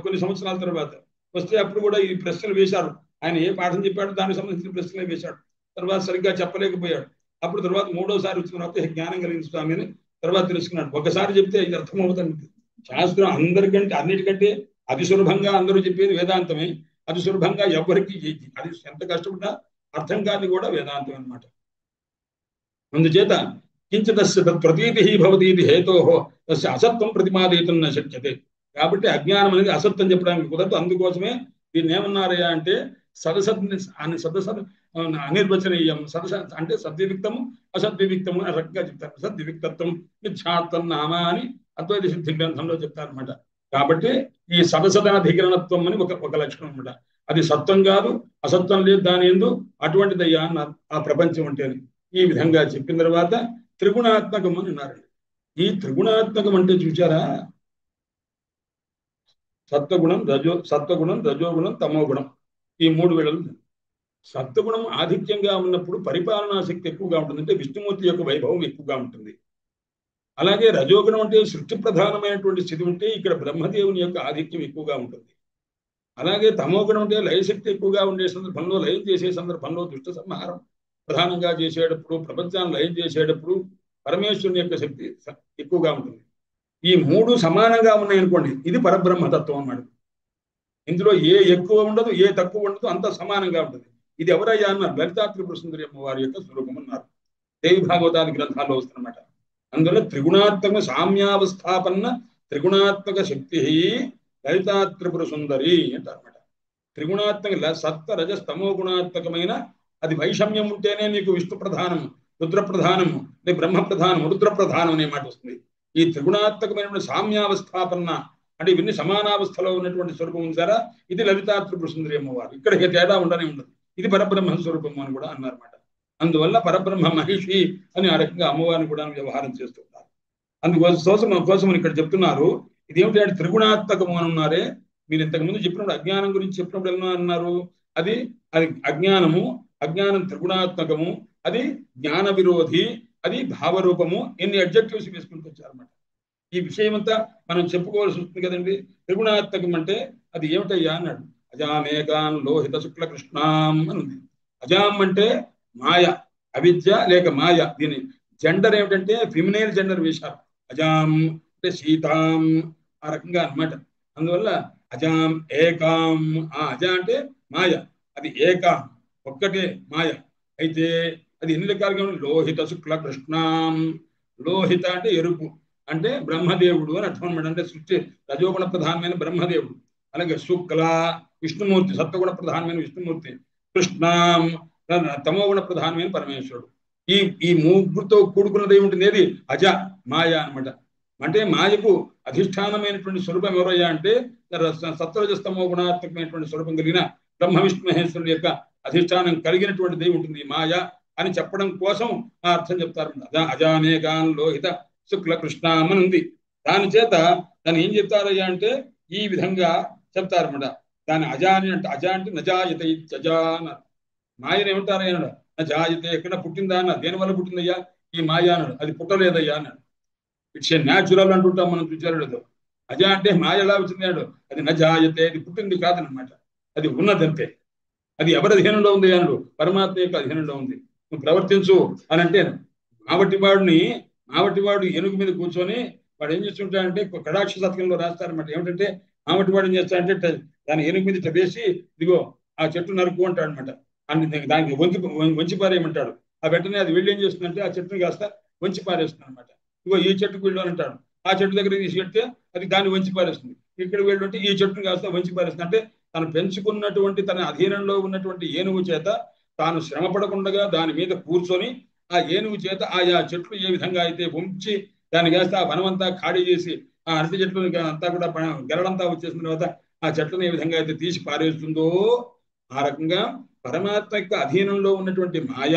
B: కొన్ని సంవత్సరాల తర్వాత వస్తే అప్పుడు కూడా ఈ ప్రశ్నలు వేశారు. ఆయన ఏ పాఠం చెప్పాడు దానికి సంబంధించిన ప్రశ్నలే వేశాడు. తర్వాత సరిగ్గా చెప్పలేకపోయాడు. అప్పుడు తర్వాత మూడోసారి వచ్చిన తర్వాత జ్ఞానం కలిగిన స్వామి అని తర్వాత తెలుసుకున్నాడు. ఒకసారి చెప్తే ఇది అర్థమవుతుంది. శాస్త్రం అందరికంటే అన్నిటికంటే అతి సులభంగా అందరూ చెప్పేది వేదాంతమే. అతి సులభంగా ఎవరికి అది ఎంత కష్టపడ్డా అర్థం కాదు కూడా వేదాంతం అనమాట. అందుచేత కించితస్య తత్ప్రతీతి భవతి ఇది హేతోహో తస్య అసత్వం ప్రతిపాదయితం న శక్యతే. కాబట్టి అజ్ఞానం అనేది అసత్యం చెప్పడానికి కుదరదు. అందుకోసమే దీన్ని ఏమన్నారయ్యా అంటే సదసద్ సదసద్ అనిర్వచనీయం. అంటే సద్వివిక్తము అసద్వివిక్తము అని రకంగా చెప్తారు. సద్వివిక్తత్వం మిథ్యాత్వం నామ అని అద్వైత సిద్ధి గ్రంథంలో చెప్తారనమాట. కాబట్టి ఈ సదసదనధికరణత్వం అని ఒక లక్షణం అనమాట. అది సత్వం కాదు, అసత్వం లేదు దాని ఎందు, అటువంటిదయ్యా అన్నారు ఆ ప్రపంచం అంటే. ఈ విధంగా చెప్పిన తర్వాత త్రిగుణాత్మకం అని అన్నారండి. ఈ త్రిగుణాత్మకం అంటే చూసారా, సత్వగుణం రజోగుణం తమోగుణం, ఈ మూడు వేళలు. సత్వగుణం ఆధిక్యంగా ఉన్నప్పుడు పరిపాలనా శక్తి ఎక్కువగా ఉంటుంది, అంటే విష్ణుమూర్తి యొక్క వైభవం ఎక్కువగా ఉంటుంది. అలాగే రజోగుణం అంటే సృష్టి ప్రధానమైనటువంటి స్థితి ఉంటే ఇక్కడ బ్రహ్మదేవుని యొక్క ఆధిక్యం ఎక్కువగా ఉంటుంది. అలాగే తమోగుణం అంటే లయశక్తి ఎక్కువగా ఉండే సందర్భంలో, లయం చేసే సందర్భంలో దుష్ట సంహారం ప్రధానంగా చేసేటప్పుడు, ప్రపంచాన్ని లయం చేసేటప్పుడు పరమేశ్వరుని యొక్క శక్తి ఎక్కువగా ఉంటుంది. ఈ మూడు సమానంగా ఉన్నాయనుకోండి, ఇది పరబ్రహ్మతత్వం అన్నాడు. ఇందులో ఏ ఎక్కువ ఉండదు, ఏ తక్కువ ఉండదు, అంత సమానంగా ఉంటుంది. ఇది ఎవరయ్యా అన్నారు, లలితా త్రిపుర సుందరి అమ్మవారి యొక్క స్వరూపం అన్నారు. దేవి భాగవతాది గ్రంథాల్లో వస్తున్నమాట. అందువల్ల త్రిగుణాత్మక సామ్యావస్థాపన్న త్రిగుణాత్మక శక్తి లలితా త్రిపుర సుందరి అంటారన్నమాట. త్రిగుణాత్మక సత్వ రజస్తమో గుణాత్మకమైన అది వైషమ్యం ఉంటేనే నీకు విష్ణు ప్రధానము, రుద్ర ప్రధానము, బ్రహ్మ ప్రధానము, రుద్ర ప్రధానం అనే మాట వస్తుంది. ఈ త్రిగుణాత్మకమైనటువంటి సామ్యావస్థాపన్న అంటే ఇవన్నీ సమానావస్థలో ఉన్నటువంటి స్వరూపం ఉంచారా, ఇది లలితా త్రిపుర సుందరి అమ్మవారు. ఇక్కడ తేడా ఉండనే ఉండదు. ఇది పరబ్రహ్మ స్వరూపం అని కూడా అన్నారన్నమాట. అందువల్ల పరబ్రహ్మ మహిషి అని ఆ రకంగా అమ్మవారిని కూడా వ్యవహారం చేస్తుంటారు. అందుకోసం ఇక్కడ చెప్తున్నారు, ఇదేమిటి అంటే త్రిగుణాత్మకము అని ఉన్నారే. మీరు ఇంతకుముందు చెప్పినప్పుడు అజ్ఞానం గురించి చెప్పినప్పుడు ఎలా అన్నారు, అది అజ్ఞానం త్రిగుణాత్మకము, అది జ్ఞాన విరోధి, అది భావరూపము, ఎన్ని అడ్జెక్టివ్స్ వేసుకుంటూ వచ్చారన్నమాట. ఈ విషయం అంతా మనం చెప్పుకోవాల్సి వస్తుంది కదండి. త్రిగుణాత్మకం అంటే అది ఏమిటయ్యా అన్నాడు. అజామేకాన్ లోహిత శుక్ల కృష్ణాం అని ఉంది. అజాం అంటే మాయ, అవిద్య లేక మాయ. దీని జెండర్ ఏమిటంటే ఫిమినైల్ జెండర్ వేశారు. అజాం అంటే సీతాం, ఆ రకంగా అన్నమాట. అందువల్ల అజాం ఏకాం, ఆ అజ అంటే మాయ, అది ఏకాం ఒక్కటే మాయ. అయితే అది ఎన్ని రకాలుగా లోహిత శుక్ల కృష్ణాం. లోహిత అంటే ఎరుపు, అంటే బ్రహ్మదేవుడు అని అర్థం అనమాట. అంటే సృష్టి రజోగుణ ప్రధానమైన బ్రహ్మదేవుడు. అలాగే శుక్ల విష్ణుమూర్తి, సత్వగుణ ప్రధానమైన విష్ణుమూర్తి. కృష్ణాం తమోగుణ ప్రధానమైన పరమేశ్వరుడు. ఈ ముగ్గురుతో కూడుకున్నది ఏముంటుంది, ఏది అజ మాయ అనమాట. అంటే మాయకు అధిష్టానమైనటువంటి స్వరూపం ఎవరయ్యా అంటే సత్వరజస్తమో గుణాత్మకమైనటువంటి స్వరూపం కలిగిన బ్రహ్మ విష్ణు మహేశ్వరుడు యొక్క అధిష్టానం కలిగినటువంటిది ఉంటుంది మాయ అని చెప్పడం కోసం ఆ అర్థం చెప్తారు. అజానేకాన్ లోహిత శుక్ల కృష్ణామని ఉంది. దాని చేత దాన్ని ఏం చెప్తారయ్యా అంటే ఈ విధంగా చెప్తారన్నమాట. దాని అజాని అంటే అజ అంటే నజాయత అజా అన్నారు. మాయను ఏమంటారయ్యా అన్నాడు. నజాయతే ఎక్కడ పుట్టిందా అన్నారు. దేనివల్ల పుట్టిందయ్యా ఈ మాయ అన్నాడు. అది పుట్టలేదయ్యా అన్నాడు. ఇట్స్ ఏ న్యాచురల్ అంటుంటాం మనం, చూచారు లేదు. అజ అంటే మాయ ఎలా వచ్చింది అన్నాడు. అది నజాయతే, అది పుట్టింది కాదనమాట, అది ఉన్నదంతే. అది ఎవరి అధీనంలో ఉంది అన్నాడు, పరమాత్మ యొక్క అధీనంలో ఉంది. నువ్వు ప్రవర్తించు అని అంటే మావటివాడు ఏనుగు మీద కూర్చొని వాడు ఏం చేస్తుంటాడంటే కటాక్ష శతకంలో రాస్తారన్నమాట. ఏమిటంటే మావటివాడు ఏం చేస్తాడంటే దాని ఏనుగు మీద ఇట్లా వేసి ఇదిగో ఆ చెట్టు నరుకు అంటాడు అనమాట. దానికి వంచి పారేయమంటాడు. ఆ వెంటనే అది వెళ్ళి ఏం చేస్తుందంటే ఆ చెట్టుని కాస్త వంచి పారేస్తుంది అనమాట. ఇగో ఈ చెట్టుకు వెళ్ళు అని అంటాడు. ఆ చెట్టు దగ్గర తీసుకెళ్తే అది దాన్ని వంచి పారేస్తుంది. ఇక్కడ వెళ్ళు అంటే ఈ చెట్టుని కాస్త వంచి పారేస్తుంది. అంటే తను పెంచుకున్నటువంటి తన అధీనంలో ఉన్నటువంటి ఏనుగు చేత తాను శ్రమ పడకుండా దాని మీద కూర్చొని ఆ ఏనుగు చేత ఆయా చెట్లు ఏ విధంగా అయితే వంచి దాన్ని కాస్త ఆ వనమంతా ఖాళీ చేసి ఆ అరటి చెట్లు అంతా కూడా గెలడంతా వచ్చేసిన తర్వాత ఆ చెట్లను ఏ విధంగా అయితే తీసి పారేస్తుందో ఆ రకంగా పరమాత్మ యొక్క అధీనంలో ఉన్నటువంటి మాయ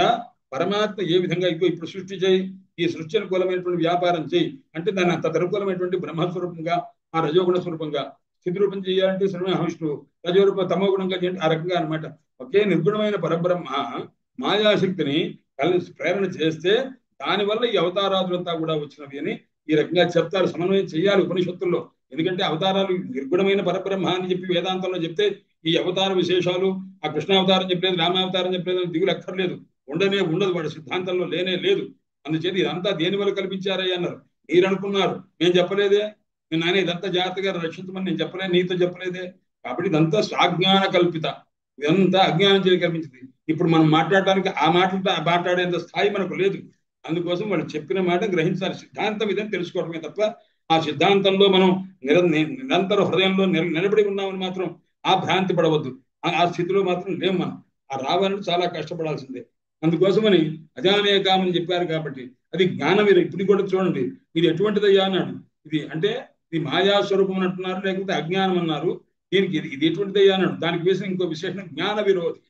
B: పరమాత్మ ఏ విధంగా ఇప్పుడు సృష్టి చేయి, ఈ సృష్టి అనుకూలమైనటువంటి వ్యాపారం చేయి అంటే దాన్ని తదనుకూలమైనటువంటి బ్రహ్మస్వరూపంగా ఆ రజోగుణ స్వరూపంగా స్థితి రూపం చేయాలంటే విష్ణువు, రజోరూప తమోగుణంగా చేయండి ఆ రకంగా అనమాట. ఒకే నిర్గుణమైన పరబ్రహ్మ మాయాశక్తిని ప్రేరణ చేస్తే దానివల్ల ఈ అవతారాదులంతా కూడా వచ్చినవి అని ఈ రకంగా చెప్తారు. సమన్వయం చేయాలి ఉపనిషత్తుల్లో. ఎందుకంటే అవతారాలు నిర్గుణమైన పరబ్రహ్మ అని చెప్పి వేదాంతంలో చెప్తే ఈ అవతార విశేషాలు ఆ కృష్ణావతారం చెప్పలేదు, రామావతారం చెప్పలేదు, దిగులు అక్కర్లేదు. ఉండదు, వాడి సిద్ధాంతంలో లేనే లేదు. అందుచేత ఇదంతా దేని వల్ల కల్పించారయ్య అన్నారు. మీరు అనుకున్నారు, నేను చెప్పలేదే, నేను ఆయన ఇదంతా జాగ్రత్తగా రక్షించమని నేను చెప్పలేదు, నీతో చెప్పలేదే. కాబట్టి ఇదంతా స్వాజ్ఞాన కల్పిత, ఇదంతా అజ్ఞానం చేసి కల్పించింది. ఇప్పుడు మనం మాట్లాడటానికి ఆ మాటలతో మాట్లాడేంత స్థాయి మనకు లేదు. అందుకోసం వాళ్ళు చెప్పిన మాట గ్రహించాలి. సిద్ధాంతం ఇదని తెలుసుకోవడమే తప్ప ఆ సిద్ధాంతంలో మనం నిరంతర హృదయంలో నిలబడి ఉన్నామని మాత్రం ఆ భ్రాంతి పడవద్దు. ఆ స్థితిలో మాత్రం లేము మనం. ఆ రావాలని చాలా కష్టపడాల్సిందే. అందుకోసమని అజానేకామని చెప్పారు. కాబట్టి అది జ్ఞానం. మీరు ఇప్పుడు కూడా చూడండి, ఇది ఎటువంటిదయ్యా అన్నాడు. ఇది అంటే ఇది మాయాస్వరూపం అంటున్నారు, లేకపోతే అజ్ఞానం అన్నారు. దీనికి ఇది ఎటువంటిదయ్యా అన్నాడు. దానికి వేసిన ఇంకో విశేషణం జ్ఞాన విరోధి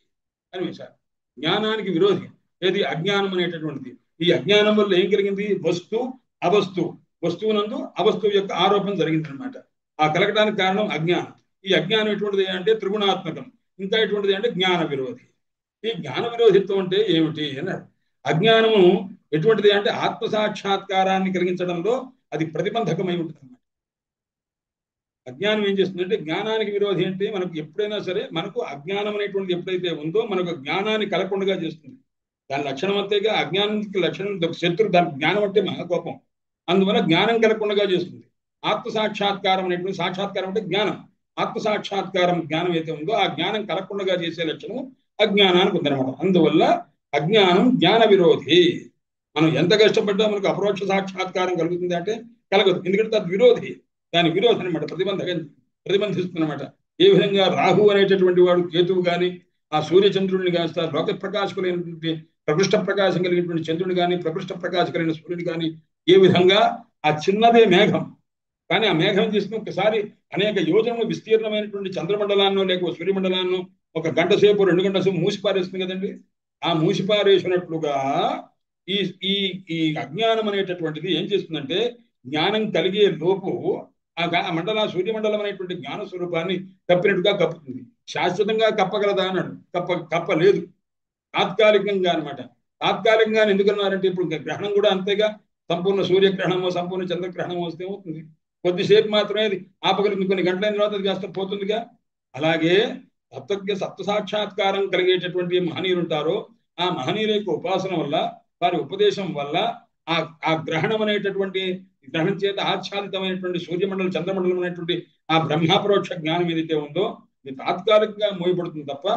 B: అని వేశారు. జ్ఞానానికి విరోధి ఏది? అజ్ఞానం అనేటటువంటిది. ఈ అజ్ఞానం వల్ల ఏం కలిగింది? వస్తు అవస్తు, వస్తువునందు అవస్తువు యొక్క ఆరోపణ జరిగింది అనమాట. ఆ కలగడానికి కారణం అజ్ఞానం. ఈ అజ్ఞానం ఎటువంటిది అంటే త్రిగుణాత్మకం. ఇంకా ఎటువంటిది అంటే జ్ఞాన విరోధి. ఈ జ్ఞాన విరోధిత్వం అంటే ఏమిటి అన్నాడు. అజ్ఞానము ఎటువంటిది అంటే ఆత్మసాక్షాత్కారాన్ని కలిగించడంలో అది ప్రతిబంధకమై ఉంటుంది అన్నమాట. అజ్ఞానం ఏం చేస్తుందంటే జ్ఞానానికి విరోధి అంటే మనకు ఎప్పుడైనా సరే మనకు అజ్ఞానం అనేటువంటిది ఎప్పుడైతే ఉందో మనకు జ్ఞానాన్ని కలగకుండా చేస్తుంది. దాని లక్షణం అంతేగా. అజ్ఞానానికి లక్షణం శత్రువు, దానికి జ్ఞానం అంటే మహాకోపం. అందువల్ల జ్ఞానం కలగకుండా చేస్తుంది. ఆత్మసాక్షాత్కారం అనేటువంటి, సాక్షాత్కారం అంటే జ్ఞానం, ఆత్మసాక్షాత్కారం జ్ఞానం అయితే ఉందో ఆ జ్ఞానం కలగకుండా చేసే లక్షణం అజ్ఞానానికి ఉందన్నమాట. అందువల్ల అజ్ఞానం జ్ఞాన విరోధి. మనం ఎంత కష్టపడ్డా మనకు అపరోక్ష సాక్షాత్కారం కలుగుతుంది అంటే కలగదు. ఎందుకంటే అది విరోధి, దాని విరోధి అనమాట, ప్రతిబంధిస్తుందన్నమాట. ఏ విధంగా రాహు అనేటటువంటి వాడు కేతువు కానీ ఆ సూర్యచంద్రుడిని కాస్త లోక ప్రకాశకులైనటువంటి ప్రకృష్ట ప్రకాశం కలిగినటువంటి చంద్రుని కానీ ప్రకృష్ట ప్రకాశం కలిగిన సూర్యుని కానీ ఏ విధంగా ఆ చిన్నదే మేఘం, కానీ ఆ మేఘం తీసుకుని ఒకసారి అనేక యోజనలు విస్తీర్ణమైనటువంటి చంద్రమండలాన్నో లేక సూర్యమండలాన్నో ఒక గంట సేపు 2 గంటల సేపు మూసిపారేస్తుంది కదండి. ఆ మూసిపారేసినట్లుగా ఈ ఈ ఈ అజ్ఞానం అనేటటువంటిది ఏం చేస్తుందంటే జ్ఞానం కలిగే లోపు ఆ సూర్యమండలం అనేటువంటి జ్ఞాన స్వరూపాన్ని కప్పినట్టుగా కప్పుతుంది. శాశ్వతంగా కప్పగలదా అన్నాడు. కప్పలేదు, తాత్కాలికంగా అనమాట. తాత్కాలికంగా ఎందుకన్నారంటే ఇప్పుడు గ్రహణం కూడా అంతేగా. సంపూర్ణ సూర్యగ్రహణమో సంపూర్ణ చంద్రగ్రహణం వస్తే ఏమవుతుంది? కొద్దిసేపు మాత్రమే అది ఆపగలుగుతుంది, కొన్ని గంటలైన తర్వాత అది కాస్త పోతుందిగా. అలాగే సప్త సాక్షాత్కారం కలిగేటటువంటి మహనీయులు ఉంటారో ఆ మహనీయుల యొక్క ఉపాసన వల్ల, వారి ఉపదేశం వల్ల ఆ గ్రహణం అనేటటువంటి గ్రహణం చేత ఆచ్ఛాదితమైనటువంటి సూర్యమండలం చంద్రమండలం అనేటువంటి ఆ బ్రహ్మపరోక్ష జ్ఞానం ఏదైతే ఉందో ఇది తాత్కాలికంగా మోయబడుతుంది తప్ప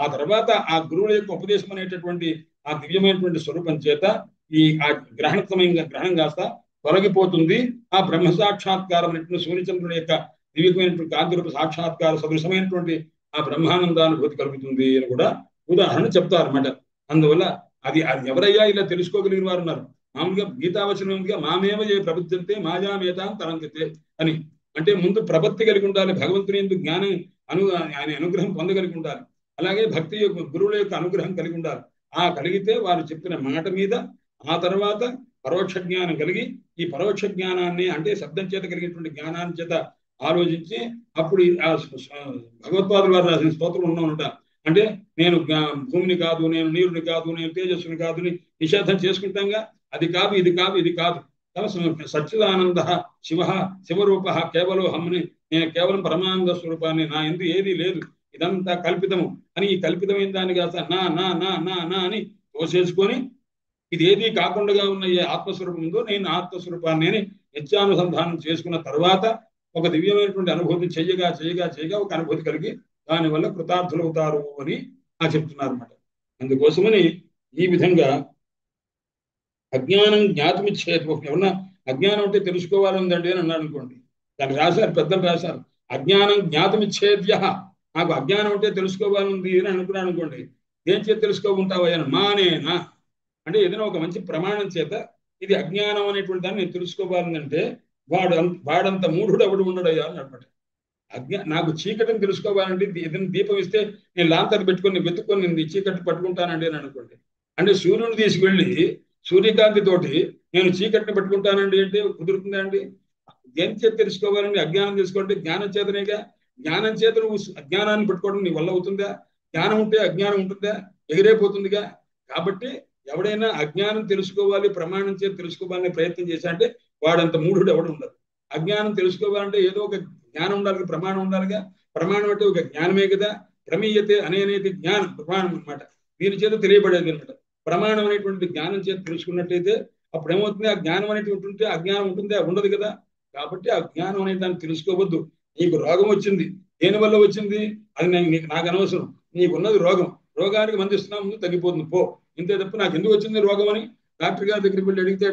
B: ఆ తర్వాత ఆ గురువుల యొక్క ఉపదేశం అనేటటువంటి ఆ దివ్యమైనటువంటి స్వరూపం చేత ఆ గ్రహణం కాస్త తొలగిపోతుంది. ఆ బ్రహ్మ సాక్షాత్కారం అనేటువంటి సూర్యచంద్రుని యొక్క దివ్యమైనటువంటి కాంతిరూప సాక్షాత్కార సదృశమైనటువంటి ఆ బ్రహ్మానందానుభూతి కలుగుతుంది అని కూడా ఉదాహరణ చెప్తారన్నమాట. అందువల్ల అది ఎవరయ్యా ఇలా తెలుసుకోగలిగిన వారు ఉన్నారు. మామూలుగా గీతావచనంగా మామేవ ఏ ప్రబుద్ధంతే మాయామేతాం తరంతితే అని అంటే ముందు ప్రపత్తి కలిగి ఉండాలి, భగవంతుని ఎందుకు జ్ఞానం ఆయన అనుగ్రహం పొందగలిగి ఉండాలి. అలాగే భక్తి యొక్క గురువుల యొక్క అనుగ్రహం కలిగి ఉండాలి. కలిగితే వారు చెప్పిన మాట మీద ఆ తర్వాత పరోక్ష జ్ఞానం కలిగి ఈ పరోక్ష జ్ఞానాన్ని అంటే శబ్దం చేత కలిగినటువంటి జ్ఞానాన్ని చేత ఆలోచించి అప్పుడు భగవత్పాదులు వారు రాసిన స్తోత్రం ఉన్నామన్నట. అంటే నేను భూమిని కాదు, నేను నీరుని కాదు, నేను తేజస్సుని కాదు అని నిషేధం చేసుకుంటాంగా. అది కాదు, ఇది కాదు, ఇది కాదు. సచ్చిదానంద శివరూప కేవలోహంని, నేను కేవలం పరమానంద స్వరూపాన్ని, నా ఎందు ఏది లేదు, ఇదంతా కల్పితము అని ఈ కల్పితమైన దాన్ని కాస్త నా నా నా నా నా అని తోసేసుకొని ఇది ఏది కాకుండా ఉన్న ఏ ఆత్మస్వరూపం ఉందో నేను ఆత్మస్వరూపాన్ని అని నిత్యానుసంధానం చేసుకున్న తర్వాత ఒక దివ్యమైనటువంటి అనుభూతి చేయగా చేయగా చేయగా ఒక అనుభూతి కలిగి దానివల్ల కృతార్థులవుతారు అని చెప్తున్నారు అన్నమాట. అందుకోసమని ఈ విధంగా అజ్ఞానం జ్ఞాతమిచ్చేది. ఎవరన్నా అజ్ఞానం అంటే తెలుసుకోవాలందండి అని అన్నాడు అనుకోండి, దాన్ని రాశారు, పెద్దలు రాశారు, అజ్ఞానం జ్ఞాతమిచ్చేద్య. నాకు అజ్ఞానం అంటే తెలుసుకోవాలంది అని అనుకున్నాను అనుకోండి, దేని చేత తెలుసుకోకుంటావా అని మానేనా అంటే ఏదైనా ఒక మంచి ప్రమాణం చేత ఇది అజ్ఞానం అనేటువంటి దాన్ని నేను తెలుసుకోవాలంటే వాడంత మూఢుడు ఎవడు ఉండడయ్యా అని అనమాట. నాకు చీకటిని తెలుసుకోవాలంటే ఏదైనా దీపం ఇస్తే నేను లాంతర్ పెట్టుకొని వెతుక్కొని నేను చీకటి పట్టుకుంటానండి అని అనుకోండి. అంటే సూర్యుని తీసుకువెళ్ళి సూర్యకాంతి తోటి నేను చీకటిని పట్టుకుంటానండి అంటే కుదురుతుందా అండి? దేని చేత తెలుసుకోవాలండి? అజ్ఞానం తెలుసుకోవాలంటే జ్ఞానం చేతనేగా. జ్ఞానం చేత నువ్వు అజ్ఞానాన్ని పట్టుకోవడం నీ వల్ల అవుతుందా? జ్ఞానం ఉంటే అజ్ఞానం ఉంటుందా? ఎగిరైపోతుందిగా. కాబట్టి ఎవడైనా అజ్ఞానం తెలుసుకోవాలి, ప్రమాణం చేత తెలుసుకోవాలని ప్రయత్నం చేశాడంటే వాడంత మూఢుడు ఎవడు ఉండదు. అజ్ఞానం తెలుసుకోవాలంటే ఏదో ఒక జ్ఞానం ఉండాలి, ప్రమాణం ఉండాలిగా. ప్రమాణం అంటే ఒక జ్ఞానమే కదా. ప్రమీయతే అనేది జ్ఞానం, ప్రమాణం అనమాట. దీని చేత తెలియబడేది అనమాట. ప్రమాణం అనేటువంటి జ్ఞానం చేత తెలుసుకున్నట్లయితే అప్పుడు ఏమవుతుంది? ఆ జ్ఞానం అనేటువంటి ఉంటే అజ్ఞానం ఉంటుంది, అది ఉండదు కదా. కాబట్టి ఆ జ్ఞానం అనే దాన్ని తెలుసుకోవద్దు. నీకు రోగం వచ్చింది, దేని వల్ల వచ్చింది అది నాకు అనవసరం. నీకున్నది రోగం, రోగానికి మందిస్తున్నా ముందు తగ్గిపోతుంది పో. ఇంతే తప్ప నాకు ఎందుకు వచ్చింది రోగం అని డాక్టర్ గారి దగ్గరికి వెళ్ళి అడిగితే